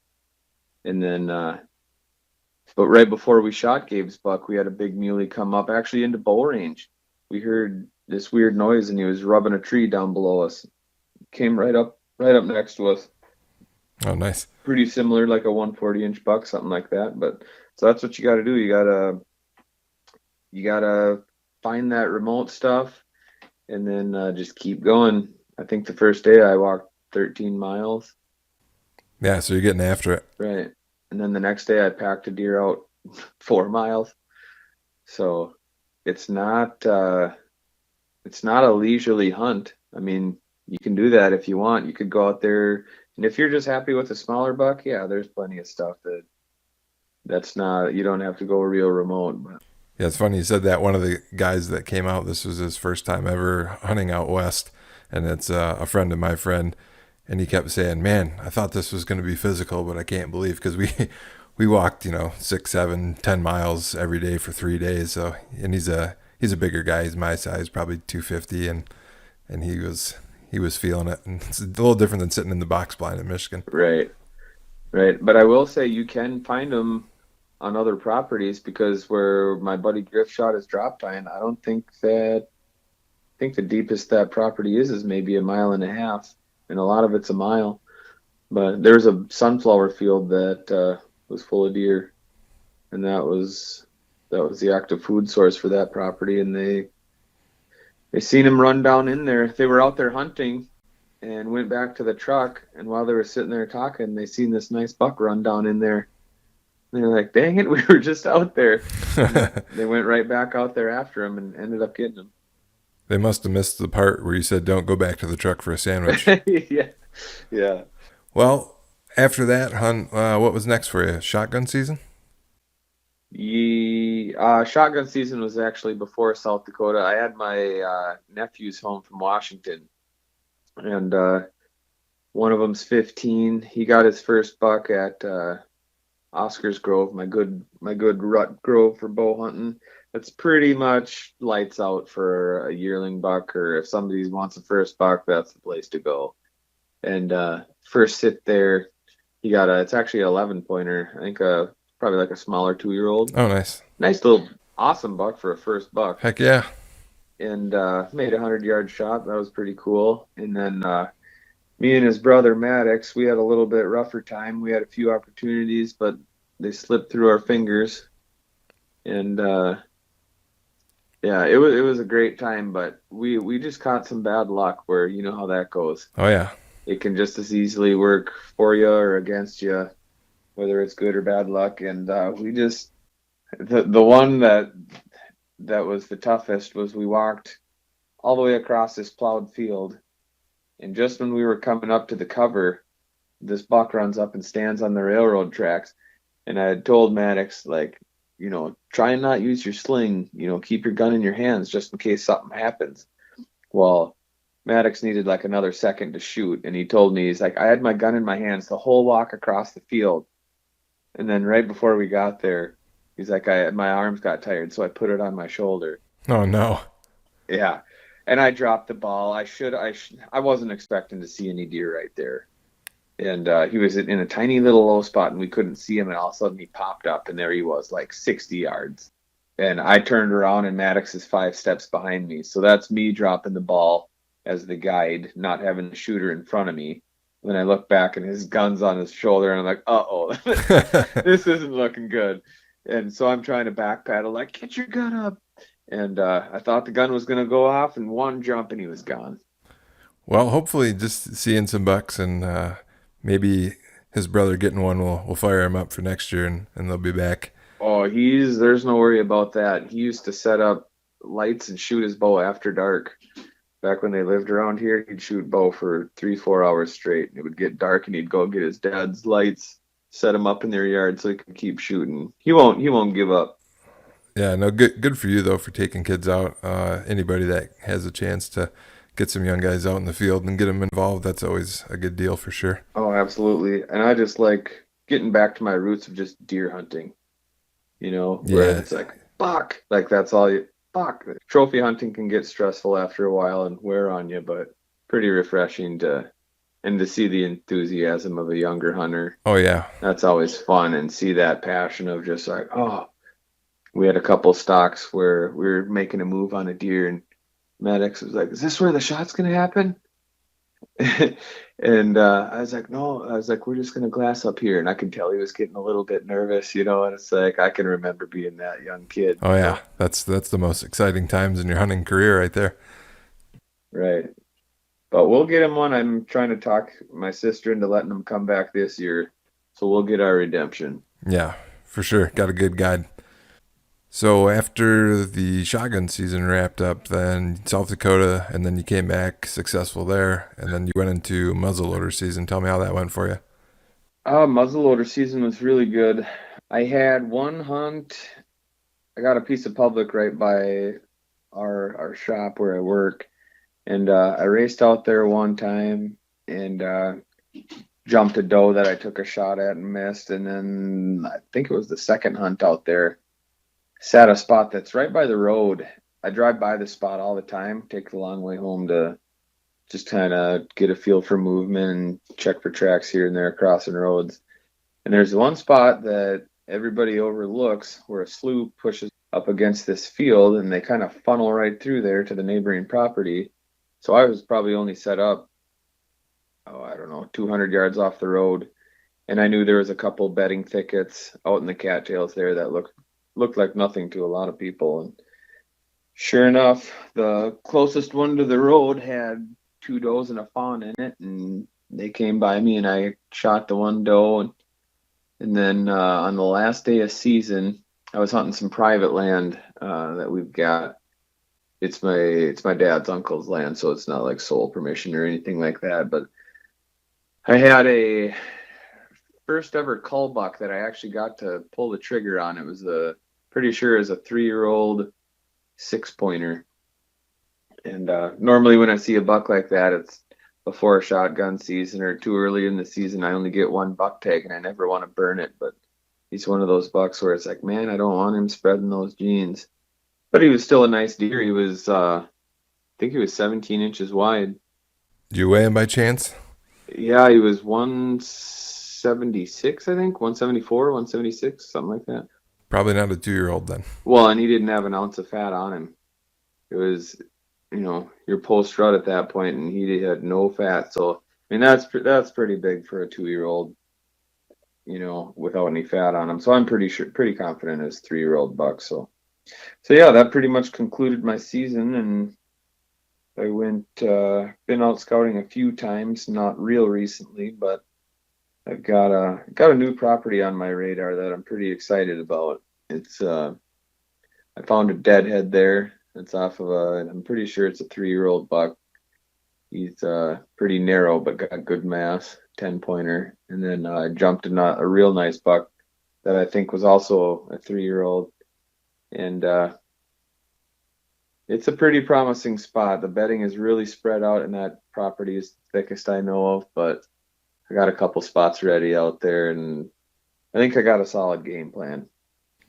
And then, but right before we shot Gabe's buck, we had a big muley come up actually into bow range. We heard this weird noise, and he was rubbing a tree down below us. Came right up next to us. Oh, nice. Pretty similar, like a 140-inch buck, something like that. But so that's what you got to do. You gotta find that remote stuff, and then just keep going. I think the first day I walked 13 miles. Yeah, so you're getting after it. Right. And then the next day I packed a deer out 4 miles. So it's not a leisurely hunt. I mean, you can do that if you want. You could go out there, and if you're just happy with a smaller buck, yeah, there's plenty of stuff that's not, you don't have to go real remote. But yeah, it's funny you said that. One of the guys that came out, this was his first time ever hunting out west, and it's a friend of my friend, and he kept saying, man, I thought this was going to be physical, but I can't believe, because we walked 6, 7, 10 miles every day for 3 days. So, and he's a bigger guy. He's my size, probably 250, and he was feeling it. And it's a little different than sitting in the box blind in Michigan. Right. But I will say you can find them on other properties, because where my buddy Griff shot his droptine, I think the deepest that property is maybe 1.5 miles, and a lot of it's a mile. But there's a sunflower field that was full of deer, and that was the active food source for that property. And they seen him run down in there. They were out there hunting and went back to the truck, and while they were sitting there talking, they seen this nice buck run down in there. And they're like, dang it, we were just out there. They went right back out there after him and ended up getting him. They must have missed the part where you said, don't go back to the truck for a sandwich. Yeah. Well, after that hunt, what was next for you? Shotgun season? Shotgun season was actually before South Dakota. I had my nephews home from Washington, and one of them's 15. He got his first buck at Oscar's Grove, my good rut grove for bow hunting. It's pretty much lights out for a yearling buck, or if somebody wants a first buck, that's the place to go. And first sit there, It's actually an 11 pointer. I think probably like a smaller 2-year-old. Oh, nice. Nice little awesome buck for a first buck. Heck yeah. And made a 100-yard shot. That was pretty cool. And then me and his brother Maddox, we had a little bit rougher time. We had a few opportunities, but they slipped through our fingers. And yeah, it was a great time, but we just caught some bad luck where you know how that goes. Oh, yeah. It can just as easily work for you or against you, whether it's good or bad luck. And we just the one that was the toughest was we walked all the way across this plowed field, and just when we were coming up to the cover, this buck runs up and stands on the railroad tracks. And I had told Maddox, like, try and not use your sling, keep your gun in your hands just in case something happens. Well, Maddox needed like another second to shoot, and he told me, he's like, I had my gun in my hands the whole walk across the field. And then right before we got there, he's like, my arms got tired, so I put it on my shoulder. Oh, no. Yeah. And I dropped the ball. I wasn't expecting to see any deer right there. And he was in a tiny little low spot, and we couldn't see him. And all of a sudden, he popped up, and there he was, like 60 yards. And I turned around, and Maddox is 5 steps behind me. So that's me dropping the ball as the guide, not having the shooter in front of me. And then I look back, and his gun's on his shoulder, and I'm like, uh-oh, this isn't looking good. And so I'm trying to backpedal, like, get your gun up. And I thought the gun was going to go off, and one jump, and he was gone. Well, hopefully just seeing some bucks and maybe his brother getting one will fire him up for next year and they'll be back. Oh, there's no worry about that. He used to set up lights and shoot his bow after dark. Back when they lived around here, he'd shoot bow for 3-4 hours straight. It would get dark, and he'd go get his dad's lights, set them up in their yard so he could keep shooting. He won't give up. Yeah, no, good for you though for taking kids out. Anybody that has a chance to get some young guys out in the field and get them involved, that's always a good deal for sure. Oh, absolutely. And I just like getting back to my roots of just deer hunting. Where Yeah. it's like buck, like that's all you buck. Trophy hunting can get stressful after a while and wear on you, but pretty refreshing to see the enthusiasm of a younger hunter. Oh yeah. That's always fun, and see that passion of just like, oh, we had a couple stocks where we were making a move on a deer, and Maddox was like, is this where the shot's going to happen? And I was like, no. I was like, we're just going to glass up here. And I could tell he was getting a little bit nervous, and it's like, I can remember being that young kid. Oh yeah. That's the most exciting times in your hunting career right there. Right. But we'll get him one. I'm trying to talk my sister into letting him come back this year, so we'll get our redemption. Yeah, for sure. Got a good guide. So after the shotgun season wrapped up, then South Dakota, and then you came back successful there, and then you went into muzzleloader season. Tell me how that went for you. Muzzleloader season was really good. I had one hunt. I got a piece of public right by our shop where I work, and I raced out there one time and jumped a doe that I took a shot at and missed. And then I think it was the second hunt out there. Sat a spot that's right by the road. I drive by the spot all the time, take the long way home to just kind of get a feel for movement and check for tracks here and there crossing roads. And there's one spot that everybody overlooks where a slough pushes up against this field, and they kind of funnel right through there to the neighboring property. So I was probably only set up, I don't know, 200 yards off the road. And I knew there was a couple bedding thickets out in the cattails there that looked like nothing to a lot of people. And sure enough, the closest one to the road had 2 does and a fawn in it, and they came by me, and I shot the one doe. And then on the last day of season, I was hunting some private land that we've got. It's my dad's uncle's land, so it's not like sole permission or anything like that. But I had a first ever cull buck that I actually got to pull the trigger on. It was pretty sure it was a 3-year-old 6-pointer. And normally when I see a buck like that, it's before a shotgun season or too early in the season. I only get one buck tag, and I never want to burn it. But he's one of those bucks where it's like, man, I don't want him spreading those genes. But he was still a nice deer. He was, I think he was 17 inches wide. Did you weigh him by chance? Yeah, he was 1 176, I think, 174, 176, something like that. Probably not a 2-year-old then. Well, and he didn't have an ounce of fat on him. It was, your post rut at that point, and he had no fat. So, I mean, that's pretty big for a 2-year-old, without any fat on him. So I'm pretty confident it's 3-year-old buck. So yeah, that pretty much concluded my season, and I been out scouting a few times, not real recently, but I've got a new property on my radar that I'm pretty excited about. It's I found a deadhead there. It's off of I'm pretty sure it's a 3-year-old buck. He's pretty narrow but got good mass, 10-pointer. And then I jumped a real nice buck that I think was also a 3-year-old. And it's a pretty promising spot. The bedding is really spread out, and that property is the thickest I know of, but I got a couple spots ready out there, and I think I got a solid game plan.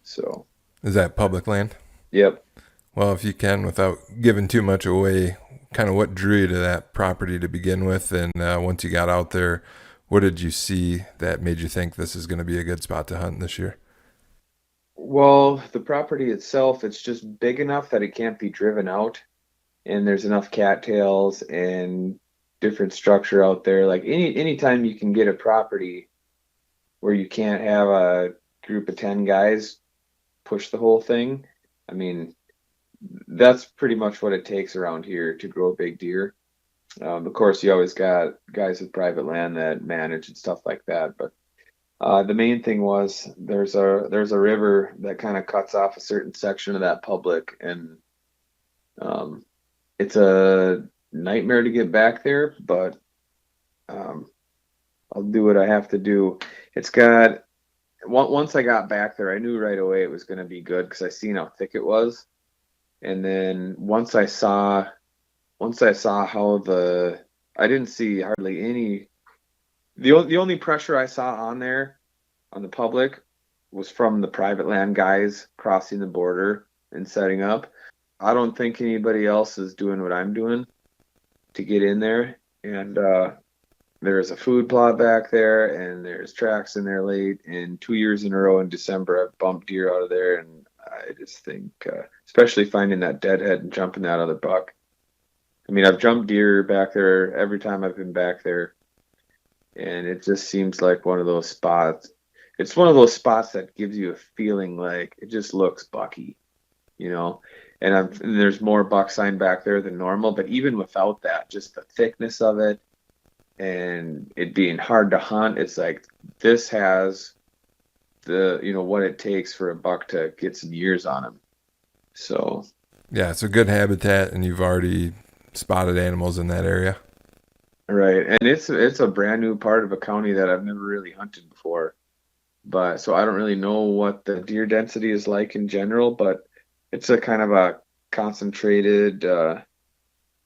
So, is that public land? Yep. Well, if you can, without giving too much away, kind of what drew you to that property to begin with, and once you got out there, what did you see that made you think this is going to be a good spot to hunt this year? Well, the property itself, it's just big enough that it can't be driven out, and there's enough cattails and different structure out there. Like anytime you can get a property where you can't have a group of 10 guys push the whole thing, I mean, that's pretty much what it takes around here to grow a big deer. Of course, you always got guys with private land that manage and stuff like that, but the main thing was there's a river that kind of cuts off a certain section of that public, and it's a nightmare to get back there, but I'll do what I have to do. It's got once I got back there, I knew right away it was going to be good because I seen how thick it was, and then once I saw how I didn't see hardly any. The only pressure I saw on there, on the public, was from the private land guys crossing the border and setting up. I don't think anybody else is doing what I'm doing to get in there. And there's a food plot back there, and there's tracks in there late. And 2 years in a row in December, I've bumped deer out of there. And I just think, especially finding that deadhead and jumping that other buck. I mean, I've jumped deer back there every time I've been back there. And it just seems like one of those spots. It's one of those spots that gives you a feeling like it just looks bucky, And there's more buck sign back there than normal. But even without that, just the thickness of it and it being hard to hunt, it's like this has what it takes for a buck to get some years on him. So yeah, it's a good habitat, and you've already spotted animals in that area. Right, and it's a brand new part of a county that I've never really hunted before, but so I don't really know what the deer density is like in general, but it's a kind of a concentrated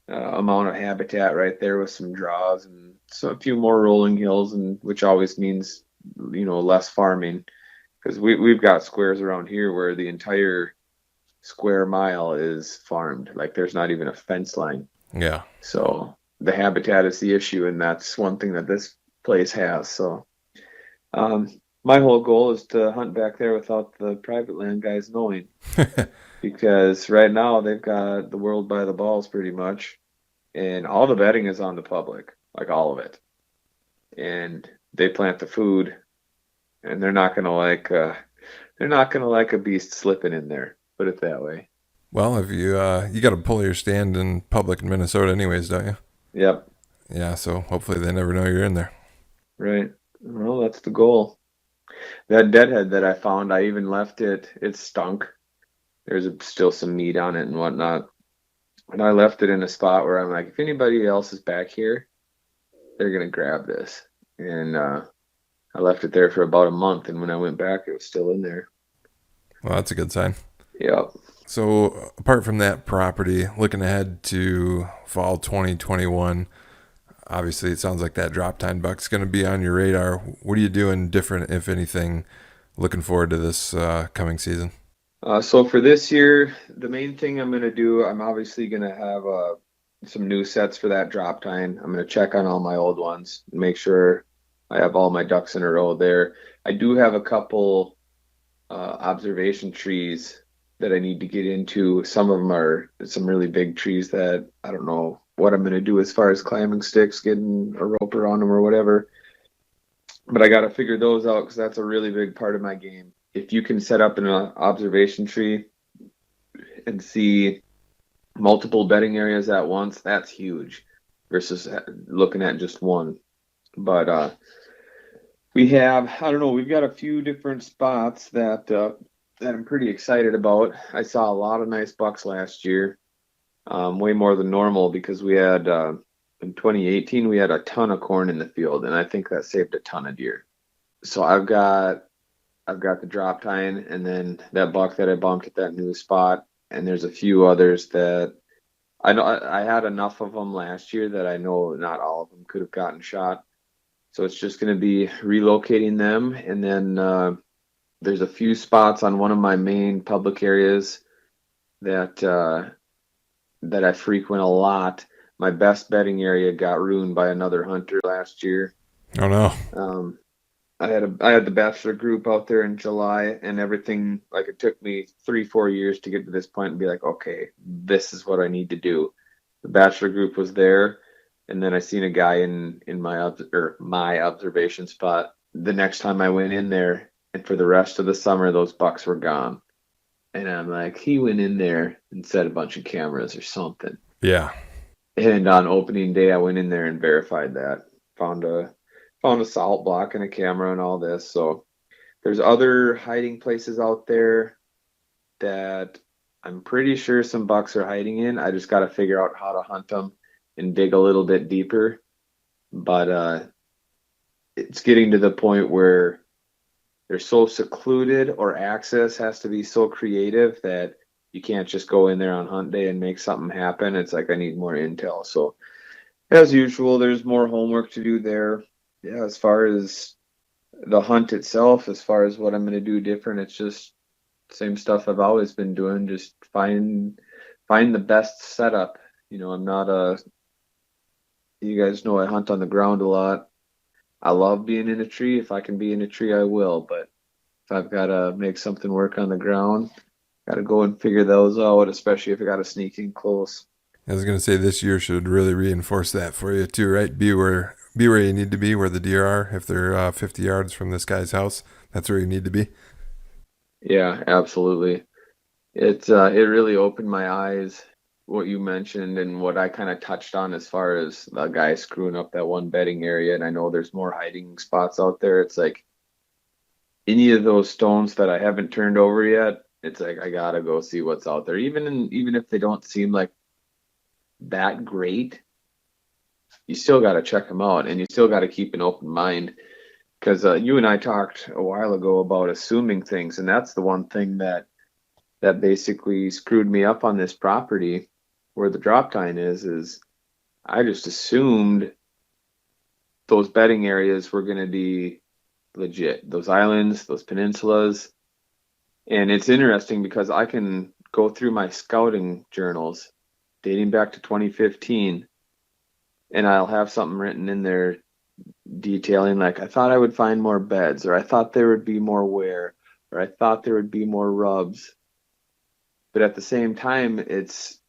amount of habitat right there with some draws and a few more rolling hills, and which always means less farming, because we've got squares around here where the entire square mile is farmed, like there's not even a fence line. Yeah. So the habitat is the issue, and that's one thing that this place has. So my whole goal is to hunt back there without the private land guys knowing, because right now they've got the world by the balls pretty much, and all the bedding is on the public, like all of it, and they plant the food, and they're not gonna like a beast slipping in there. Put it that way. Well, if you got to pull your stand in public in Minnesota anyways, don't you? Yep. Yeah, so hopefully they never know you're in there. Right. Well, that's the goal. That deadhead that I found, I even left it. It stunk. There's still some meat on it and whatnot. And I left it in a spot where I'm like, if anybody else is back here, they're going to grab this. And I left it there for about a month. And when I went back, it was still in there. Well, that's a good sign. Yep. So apart from that property, looking ahead to fall 2021, obviously it sounds like that droptine buck's going to be on your radar. What are you doing different, if anything, looking forward to this coming season? So for this year, the main thing I'm going to do, I'm obviously going to have some new sets for that droptine. I'm going to check on all my old ones and make sure I have all my ducks in a row there. I do have a couple observation trees that I need to get into. Some of them are some really big trees that I don't know what I'm going to do as far as climbing sticks, getting a rope around them or whatever. But I got to figure those out because that's a really big part of my game. If you can set up an observation tree and see multiple bedding areas at once, that's huge versus looking at just one. But we have, I don't know, we've got a few different spots that I'm pretty excited about. I saw a lot of nice bucks last year, way more than normal because we had in 2018 we had a ton of corn in the field, and I think that saved a ton of deer. So I've got the drop tine, and then that buck that I bumped at that new spot, and there's a few others that I know I had enough of them last year that I know not all of them could have gotten shot. So it's just going to be relocating them, and then there's a few spots on one of my main public areas that that I frequent a lot. My best bedding area got ruined by another hunter last year. Oh no. Um, I had the bachelor group out there in July, and everything, like, it took me 3-4 years to get to this point and be like, okay, this is what I need to do. The bachelor group was there, and then I seen a guy in my observation spot. The next time I went in there, and for the rest of the summer, those bucks were gone. And I'm like, he went in there and set a bunch of cameras or something. Yeah. And on opening day, I went in there and verified that. Found a salt block and a camera and all this. So there's other hiding places out there that I'm pretty sure some bucks are hiding in. I just got to figure out how to hunt them and dig a little bit deeper. But it's getting to the point where they're so secluded, or access has to be so creative that you can't just go in there on hunt day and make something happen. It's like I need more intel. So as usual, there's more homework to do there. Yeah, as far as the hunt itself, as far as what I'm going to do different, it's just same stuff I've always been doing. Just find the best setup. I'm not you guys know I hunt on the ground a lot. I love being in a tree. If I can be in a tree, I will. But if I've got to make something work on the ground, got to go and figure those out, especially if I got to sneak in close. I was gonna say this year should really reinforce that for you too, right? Be where you need to be, where the deer are. If they're 50 yards from this guy's house, that's where you need to be. Yeah, absolutely. It really opened my eyes, what you mentioned and what I kind of touched on as far as the guy screwing up that one bedding area. And I know there's more hiding spots out there. It's like any of those stones that I haven't turned over yet, it's like I gotta go see what's out there. Even if they don't seem like that great, you still got to check them out, and you still got to keep an open mind, because you and I talked a while ago about assuming things, and that's the one thing that basically screwed me up on this property where the drop tine is I just assumed those bedding areas were going to be legit, those islands, those peninsulas. And it's interesting because I can go through my scouting journals dating back to 2015, and I'll have something written in there detailing, like, I thought I would find more beds, or I thought there would be more wear, or I thought there would be more rubs. But at the same time, it's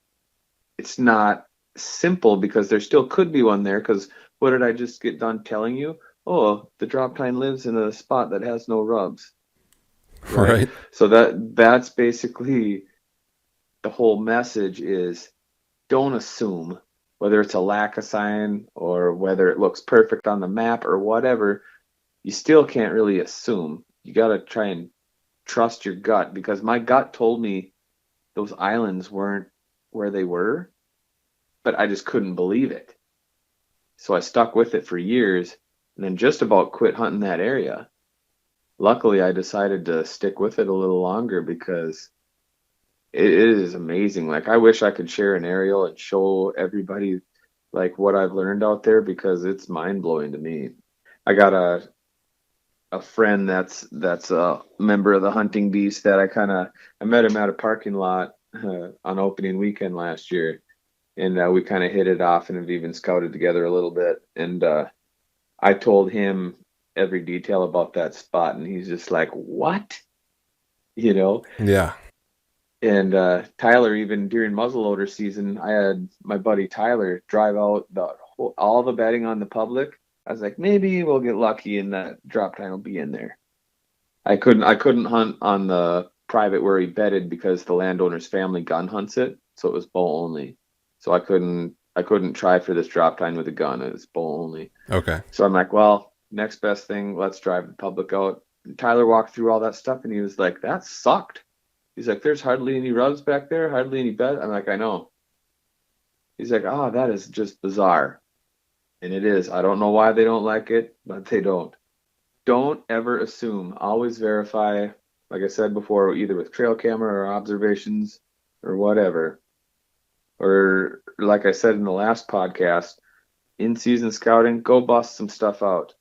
not simple, because there still could be one there, because what did I just get done telling you? Oh, the drop tine lives in a spot that has no rubs. Right. So that's basically the whole message is, don't assume, whether it's a lack of sign or whether it looks perfect on the map or whatever. You still can't really assume. You got to try and trust your gut, because my gut told me those islands weren't where they were, but I just couldn't believe it. So I stuck with it for years, and then just about quit hunting that area. Luckily, I decided to stick with it a little longer, because it is amazing. Like, I wish I could share an aerial and show everybody like what I've learned out there, because it's mind blowing to me. I got a friend that's a member of the Hunting Beast that I met him at a parking lot on opening weekend last year, and we kind of hit it off and have even scouted together a little bit. And I told him every detail about that spot, and he's just like, what? You know? Yeah. And Tyler, even during muzzleloader season, I had my buddy Tyler drive out all the bedding on the public. I was like, maybe we'll get lucky and that drop tine will be in there. I couldn't hunt on the private where he bedded because the landowner's family gun hunts it, so it was bow only. So I couldn't try for this drop tine with a gun. It was bow only. Okay. So I'm like, well, next best thing, let's drive the public out. And Tyler walked through all that stuff and he was like, that sucked. He's like, there's hardly any rubs back there, hardly any bed. I'm like, I know. He's like, oh, that is just bizarre. And it is. I don't know why they don't like it, but they don't. Don't ever assume. Always verify, like I said before, either with trail camera or observations or whatever. Or like I said in the last podcast, in-season scouting, go bust some stuff out.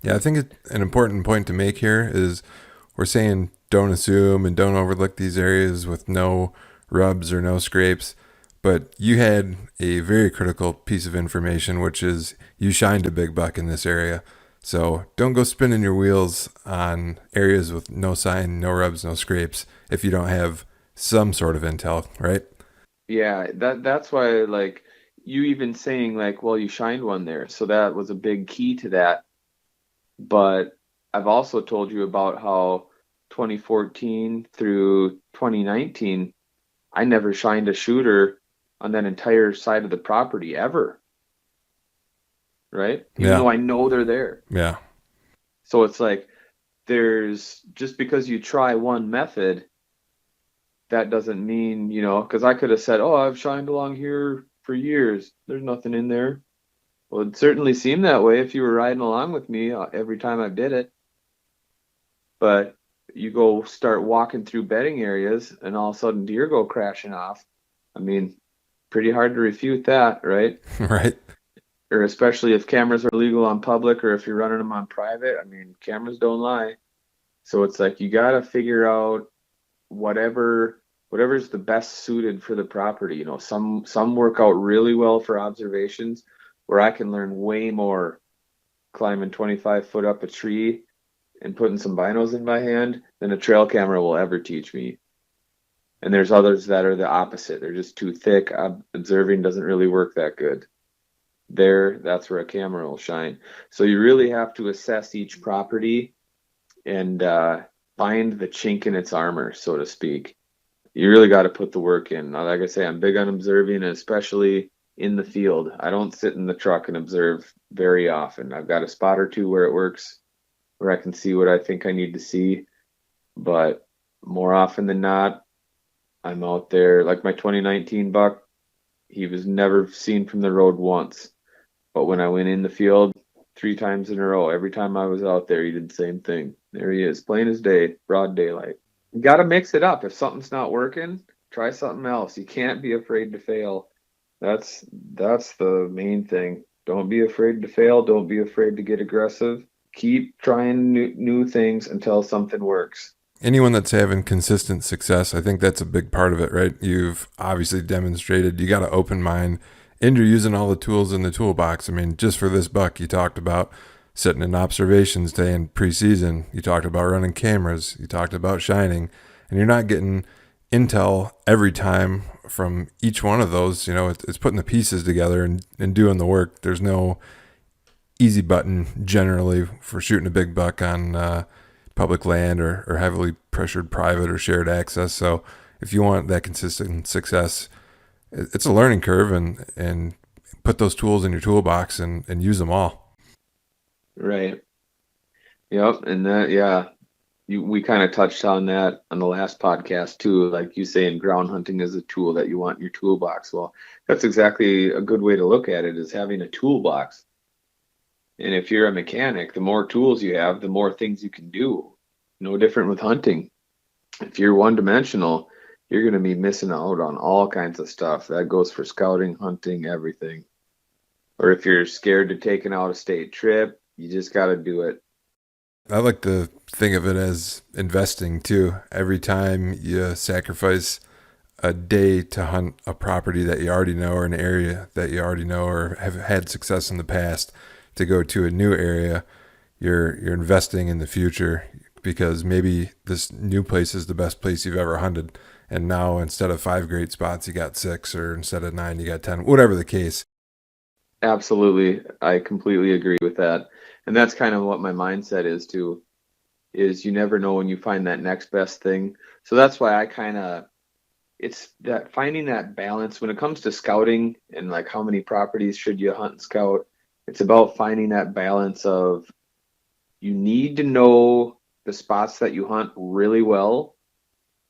Yeah, I think an important point to make here is we're saying don't assume and don't overlook these areas with no rubs or no scrapes. But you had a very critical piece of information, which is you shined a big buck in this area. So don't go spinning your wheels on areas with no sign, no rubs, no scrapes if you don't have some sort of intel, right? Yeah, that's why, like, you even saying, like, well, you shined one there. So that was a big key to that. But I've also told you about how 2014 through 2019, I never shined a shooter on that entire side of the property ever. Right? Even though I know they're there. Yeah. So it's like, there's just because you try one method, that doesn't mean, because I could have said, oh, I've shined along here for years. There's nothing in there. Well, it certainly seemed that way if you were riding along with me every time I did it. But you go start walking through bedding areas and all of a sudden deer go crashing off. I mean, pretty hard to refute that, right? Right. Or especially if cameras are legal on public or if you're running them on private. I mean, cameras don't lie. So it's like you got to figure out whatever's the best suited for the property. Some work out really well for observations where I can learn way more climbing 25 foot up a tree and putting some binos in my hand than a trail camera will ever teach me. And there's others that are the opposite. They're just too thick. Observing doesn't really work that good. That's where a camera will shine. So you really have to assess each property and find the chink in its armor, so to speak. You really got to put the work in. Now, like I say, I'm big on observing, and especially in the field. I don't sit in the truck and observe very often. I've got a spot or two where it works, where I can see what I think I need to see. But more often than not, I'm out there. Like my 2019 buck, he was never seen from the road once. But when I went in the field 3 times in a row, every time I was out there, he did the same thing. There he is, plain as day, broad daylight. You got to mix it up. If something's not working, try something else. You can't be afraid to fail. That's the main thing. Don't be afraid to fail. Don't be afraid to get aggressive. Keep trying new things until something works. Anyone that's having consistent success, I think that's a big part of it, right? You've obviously demonstrated you got an open mind and you're using all the tools in the toolbox. I mean, just for this buck, you talked about sitting in observations day in preseason. You talked about running cameras. You talked about shining. And you're not getting intel every time from each one of those. It's putting the pieces together and doing the work. There's no easy button generally for shooting a big buck on public land or heavily pressured private or shared access. So if you want that consistent success, it's a learning curve, and put those tools in your toolbox and use them all. Right. Yep. And that, yeah, we kind of touched on that on the last podcast too. Like you saying, ground hunting is a tool that you want in your toolbox. Well, that's exactly a good way to look at it, is having a toolbox. And if you're a mechanic, the more tools you have, the more things you can do. No different with hunting. If you're one-dimensional, you're going to be missing out on all kinds of stuff. That goes for scouting, hunting, everything. Or if you're scared to take an out-of-state trip, you just got to do it. I like to think of it as investing too. Every time you sacrifice a day to hunt a property that you already know or an area that you already know or have had success in the past to go to a new area, you're investing in the future because maybe this new place is the best place you've ever hunted. And now instead of 5 great spots, you got 6, or instead of 9, you got 10, whatever the case. Absolutely. I completely agree with that. And that's kind of what my mindset is too, is you never know when you find that next best thing. So that's why it's that finding that balance when it comes to scouting and like how many properties should you hunt and scout. It's about finding that balance of you need to know the spots that you hunt really well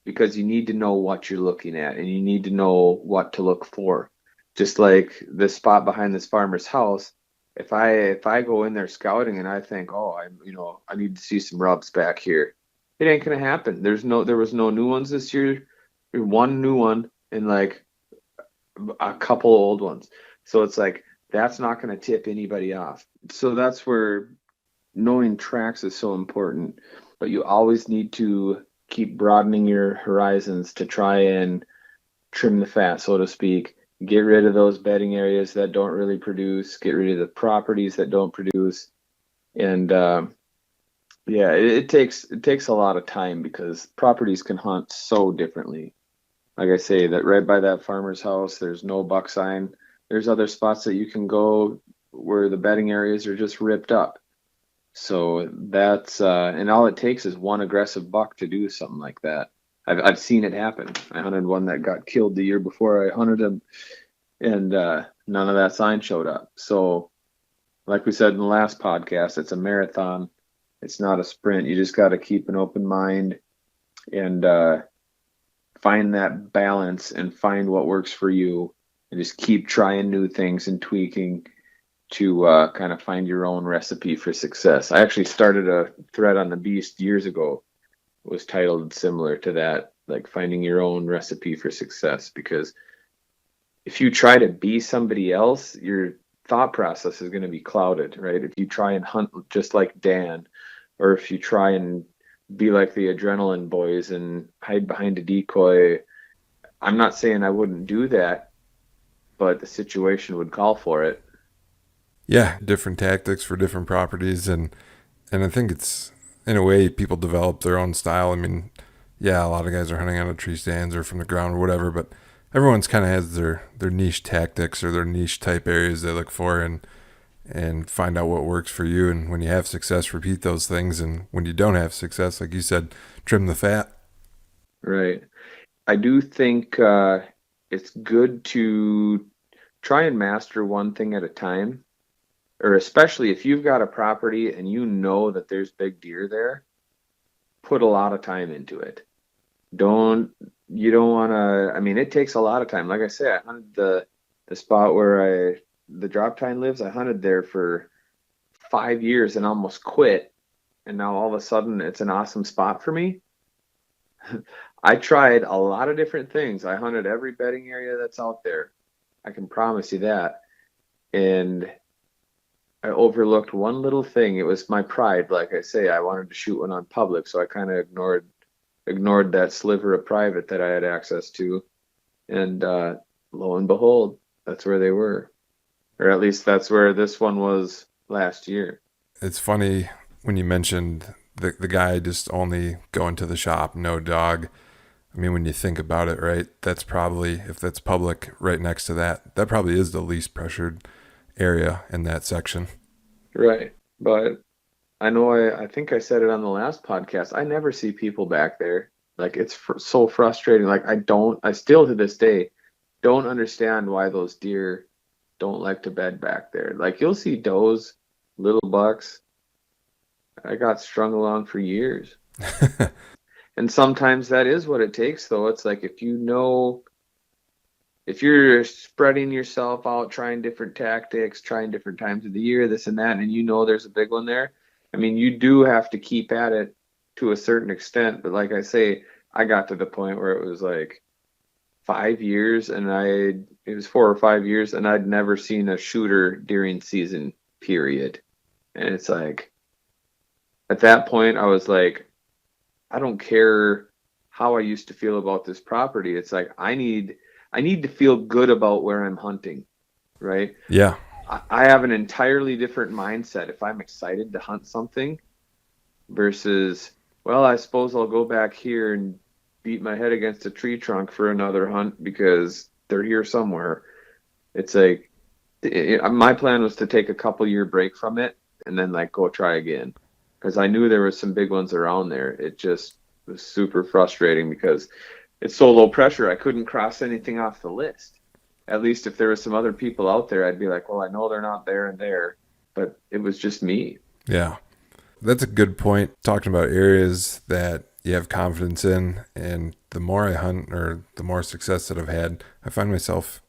because you need to know what you're looking at and you need to know what to look for. Just like this spot behind this farmer's house, if I go in there scouting and I think, oh, I need to see some rubs back here, it ain't gonna happen. There was no new ones this year. One new one and like a couple old ones. So it's like that's not gonna tip anybody off. So that's where knowing tracks is so important. But you always need to keep broadening your horizons to try and trim the fat, so to speak. Get rid of those bedding areas that don't really produce. Get rid of the properties that don't produce. And yeah, it takes a lot of time because properties can hunt so differently. Like I say, that right by that farmer's house, there's no buck sign. There's other spots that you can go where the bedding areas are just ripped up. So that's and all it takes is one aggressive buck to do something like that. I've seen it happen. I hunted one that got killed the year before I hunted him, and none of that sign showed up. So, like we said in the last podcast, it's a marathon. It's not a sprint. You just got to keep an open mind and find that balance and find what works for you, and just keep trying new things and tweaking to kind of find your own recipe for success. I actually started a thread on the Beast years ago. It was titled similar to that, like finding your own recipe for success. Because if you try to be somebody else, your thought process is going to be clouded, right? If you try and hunt just like Dan, or if you try and be like the Adrenaline Boys and hide behind a decoy, I'm not saying I wouldn't do that, but the situation would call for it. Yeah, different tactics for different properties, and I think it's, in a way, people develop their own style. I mean, yeah, a lot of guys are hunting out of tree stands or from the ground or whatever, but everyone's kind of has their niche tactics or their niche type areas they look for, and find out what works for you. And when you have success, repeat those things, and when you don't have success, like you said, trim the fat. Right. I do think it's good to try and master one thing at a time, or especially if you've got a property and you know that there's big deer there, put a lot of time into it. You don't want to, I mean, it takes a lot of time. Like I say, I hunted the spot where the droptine lives. I hunted there for 5 years and almost quit. And now all of a sudden it's an awesome spot for me. I tried a lot of different things. I hunted every bedding area that's out there. I can promise you that. And I overlooked one little thing. It was my pride. Like I say, I wanted to shoot one on public, so I kind of ignored that sliver of private that I had access to. And lo and behold, that's where they were. Or at least that's where this one was last year. It's funny when you mentioned the guy just only going to the shop, no dog. I mean, when you think about it, right, that's probably, if that's public right next to that, that probably is the least pressured area in that section. Right. But I know I think I said it on the last podcast. I never see people back there. Like it's so frustrating. Like I still to this day don't understand why those deer don't like to bed back there. Like you'll see does, little bucks. I got strung along for years. And sometimes that is what it takes though. It's like if you're spreading yourself out, trying different tactics, trying different times of the year, this and that, and you know there's a big one there, I mean, you do have to keep at it to a certain extent. But like I say, I got to the point where it was like 5 years, and it was 4 or 5 years, and I'd never seen a shooter during season, period. And it's like, at that point, I was like, I don't care how I used to feel about this property. It's like, I need to feel good about where I'm hunting, right? Yeah. I have an entirely different mindset if I'm excited to hunt something versus, well, I suppose I'll go back here and beat my head against a tree trunk for another hunt because they're here somewhere. It's like my plan was to take a couple year break from it and then like go try again because I knew there was some big ones around there. It just was super frustrating because it's so low pressure. I couldn't cross anything off the list. At least if there were some other people out there, I'd be like, well, I know they're not there and there, but it was just me. Yeah. That's a good point. Talking about areas that you have confidence in, and the more I hunt or the more success that I've had, I find myself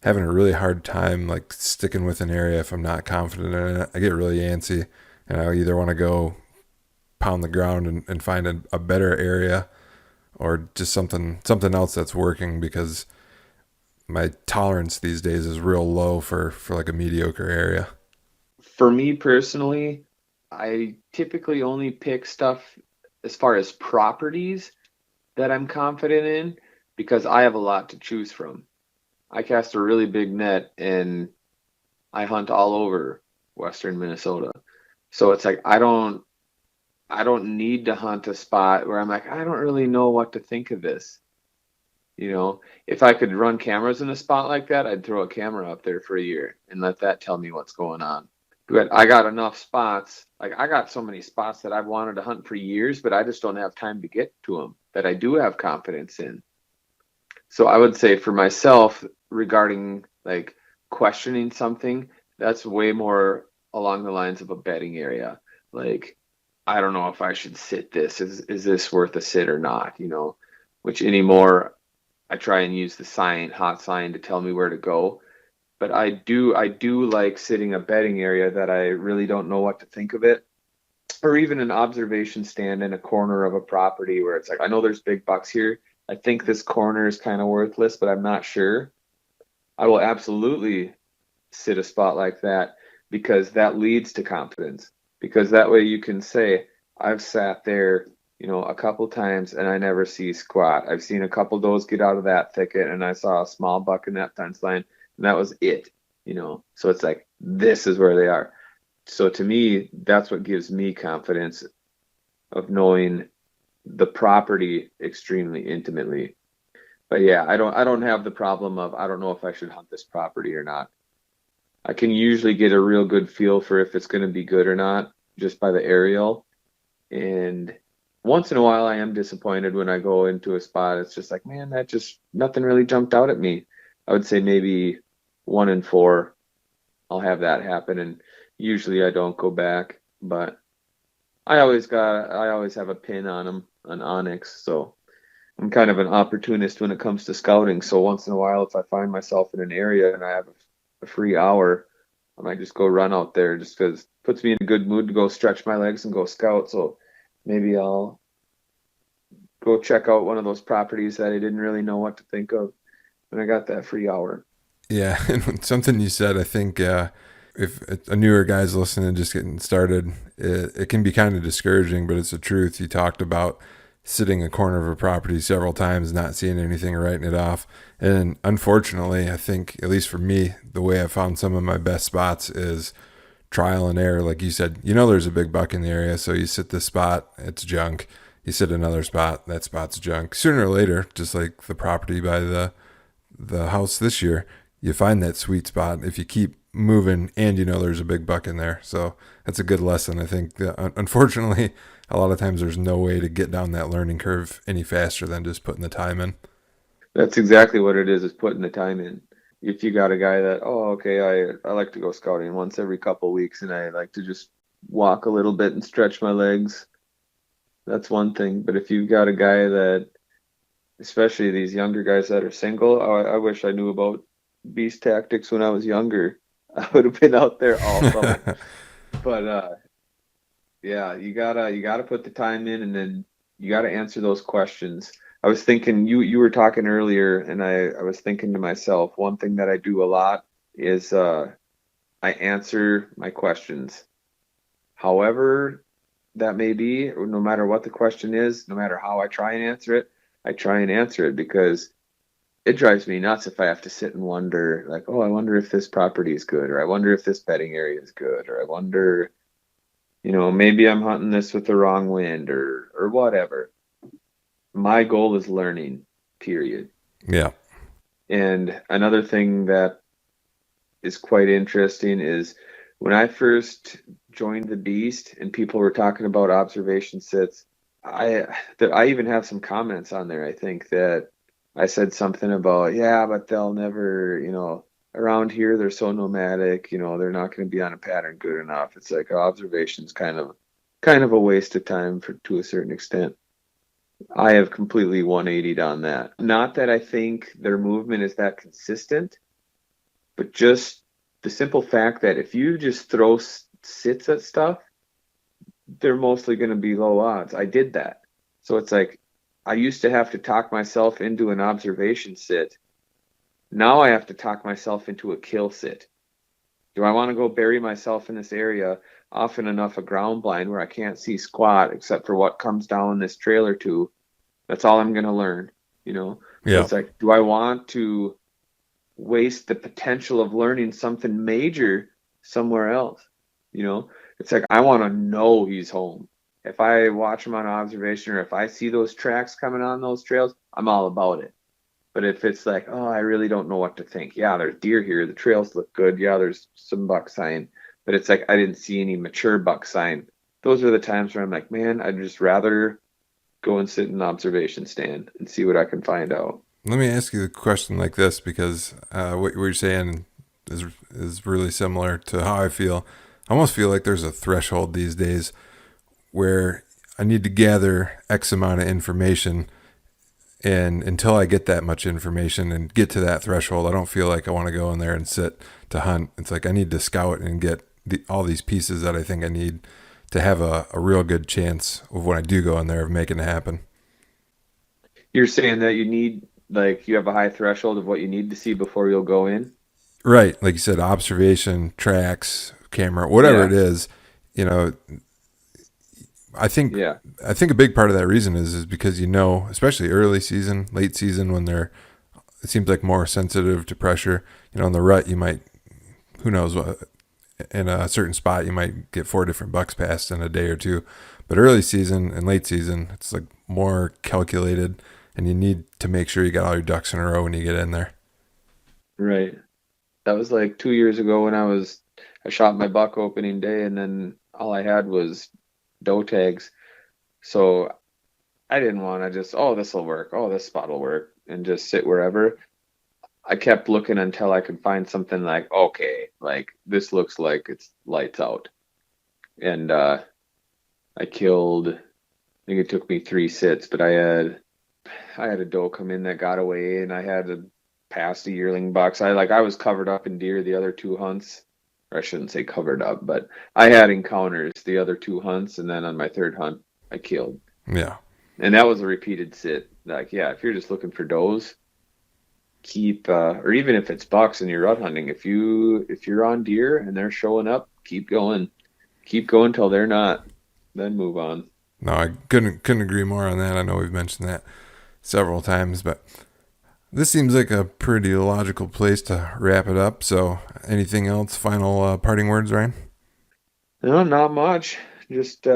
having a really hard time like sticking with an area if I'm not confident in it. I get really antsy, and I either want to go pound the ground and find a better area, or just something else that's working, because my tolerance these days is real low for like a mediocre area. For me personally, I typically only pick stuff as far as properties that I'm confident in because I have a lot to choose from. I cast a really big net and I hunt all over western Minnesota. So it's like I don't need to hunt a spot where I'm like, I don't really know what to think of this. If I could run cameras in a spot like that, I'd throw a camera up there for a year and let that tell me what's going on. But I got enough spots. Like I got so many spots that I've wanted to hunt for years, but I just don't have time to get to them that I do have confidence in. So I would say for myself, regarding like questioning something, that's way more along the lines of a bedding area. Like, I don't know if I should sit this. Is this worth a sit or not? Which anymore I try and use the hot sign to tell me where to go. But I do like sitting a bedding area that I really don't know what to think of it. Or even an observation stand in a corner of a property where it's like, I know there's big bucks here. I think this corner is kind of worthless, but I'm not sure. I will absolutely sit a spot like that because that leads to confidence. Because that way you can say, I've sat there, a couple times and I never see squat. I've seen a couple does get out of that thicket and I saw a small buck in that fence line and that was it. So it's like, this is where they are. So to me, that's what gives me confidence of knowing the property extremely intimately. But yeah, I don't have the problem of I don't know if I should hunt this property or not. I can usually get a real good feel for if it's going to be good or not just by the aerial. And once in a while I am disappointed when I go into a spot. It's just like, man, that just nothing really jumped out at me. I would say maybe 1 in 4 I'll have that happen, and usually I don't go back, but I always have a pin on them, an onyx, so I'm kind of an opportunist when it comes to scouting. So once in a while, if I find myself in an area and I have a free hour, I might just go run out there just because it puts me in a good mood to go stretch my legs and go scout. So maybe I'll go check out one of those properties that I didn't really know what to think of when I got that free hour. Yeah, and something you said, I think if a newer guy's listening, just getting started, it can be kind of discouraging, but it's the truth. You talked about sitting a corner of a property several times, not seeing anything, writing it off. And unfortunately, I think, at least for me, the way I found some of my best spots is trial and error. Like you said, there's a big buck in the area, so you sit this spot, it's junk. You sit another spot, that spot's junk. Sooner or later, just like the property by the house this year, you find that sweet spot if you keep moving and there's a big buck in there. So that's a good lesson. I think unfortunately, a lot of times there's no way to get down that learning curve any faster than just putting the time in. That's exactly what it is putting the time in. If you got a guy that, oh, okay, I like to go scouting once every couple of weeks and I like to just walk a little bit and stretch my legs, that's one thing. But if you've got a guy that, especially these younger guys that are single, oh, I wish I knew about beast tactics when I was younger. I would have been out there all summer. But yeah, you gotta put the time in, and then you gotta answer those questions. I was thinking you were talking earlier, and I was thinking to myself, one thing that I do a lot is I answer my questions. However that may be, or no matter what the question is, no matter how I try and answer it, I try and answer it because it drives me nuts if I have to sit and wonder, like, oh, I wonder if this property is good, or I wonder if this bedding area is good, or I wonder, maybe I'm hunting this with the wrong wind or whatever. My goal is learning, period. Yeah. And another thing that is quite interesting is when I first joined the beast and people were talking about observation sits, I even have some comments on there. I think that I said something about, yeah, but they'll never, around here they're so nomadic, they're not going to be on a pattern good enough. It's like observation's kind of a waste of time to a certain extent. I have completely 180'd on that. Not that I think their movement is that consistent, but just the simple fact that if you just throw sits at stuff, they're mostly going to be low odds. I did that. So it's like I used to have to talk myself into an observation sit. Now I have to talk myself into a kill sit. Do I want to go bury myself in this area often enough a ground blind where I can't see squat except for what comes down this trail or two? That's all I'm going to learn, So Yeah. it's like, do I want to waste the potential of learning something major somewhere else? It's like, I want to know he's home. If I watch him on observation or if I see those tracks coming on those trails, I'm all about it. But if it's like, oh, I really don't know what to think. Yeah, there's deer here. The trails look good. Yeah, there's some buck sign. But it's like, I didn't see any mature buck sign. Those are the times where I'm like, man, I'd just rather go and sit in an observation stand and see what I can find out. Let me ask you a question like this because what you're saying is really similar to how I feel. I almost feel like there's a threshold these days where I need to gather X amount of information, and until I get that much information and get to that threshold, I don't feel like I want to go in there and sit to hunt. It's like I need to scout and get all these pieces that I think I need to have a real good chance of when I do go in there of making it happen. You're saying that you have a high threshold of what you need to see before you'll go in? Right. Like you said, observation, tracks, camera, whatever Yeah. it is, you know, I think Yeah. I think a big part of that reason is because especially early season, late season when it seems like more sensitive to pressure. In the rut you might, who knows what, in a certain spot you might get 4 different bucks passed in a day or two. But early season and late season, it's like more calculated, and you need to make sure you got all your ducks in a row when you get in there. Right. That was like 2 years ago when I shot my buck opening day and then all I had was doe tags. So I didn't want to just, oh, this will work. Oh, this spot will work and just sit wherever. I kept looking until I could find something like, okay, like this looks like it's lights out. And I killed, I think it took me 3 sits, but I had a doe come in that got away and I had to pass the yearling bucks. I was covered up in deer the other 2 hunts. Or I shouldn't say covered up, but I had encounters the other 2 hunts, and then on my third hunt I killed. Yeah. And that was a repeated sit. Like, yeah, if you're just looking for does, keep or even if it's bucks and you're rut hunting, if you're on deer and they're showing up, keep going. Keep going till they're not. Then move on. No, I couldn't agree more on that. I know we've mentioned that several times, but this seems like a pretty logical place to wrap it up. So, anything else? Final parting words, Ryan? No, not much. Just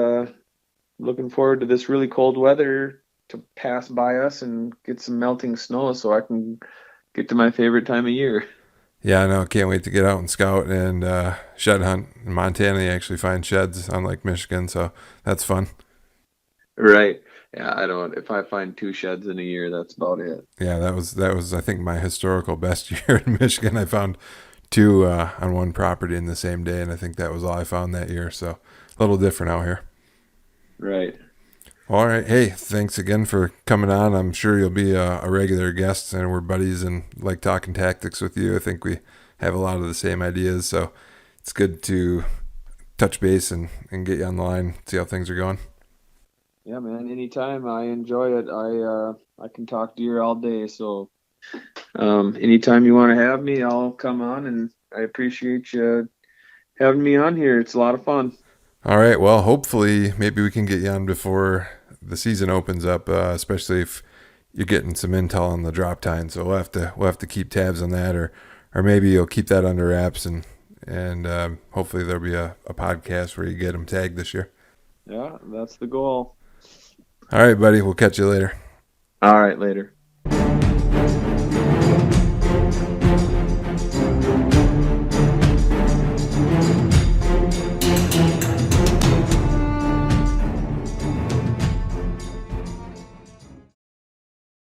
looking forward to this really cold weather to pass by us and get some melting snow so I can get to my favorite time of year. Yeah, I know. Can't wait to get out and scout and shed hunt. In Montana, you actually find sheds, unlike Michigan, so that's fun. Right. Yeah, I don't. If I find 2 sheds in a year, that's about it. Yeah, that was I think my historical best year in Michigan. I found 2 on one property in the same day, and I think that was all I found that year. So a little different out here. Right. All right. Hey, thanks again for coming on. I'm sure you'll be a regular guest, and we're buddies and like talking tactics with you. I think we have a lot of the same ideas, so it's good to touch base and get you on the line, see how things are going. Yeah, man. Anytime. I enjoy it. I can talk deer all day. So anytime you want to have me, I'll come on, and I appreciate you having me on here. It's a lot of fun. All right. Well, hopefully, maybe we can get you on before the season opens up, especially if you're getting some intel on the droptine. So we'll have to keep tabs on that, or maybe you'll keep that under wraps, and hopefully there'll be a podcast where you get them tagged this year. Yeah, that's the goal. All right, buddy. We'll catch you later. All right, later.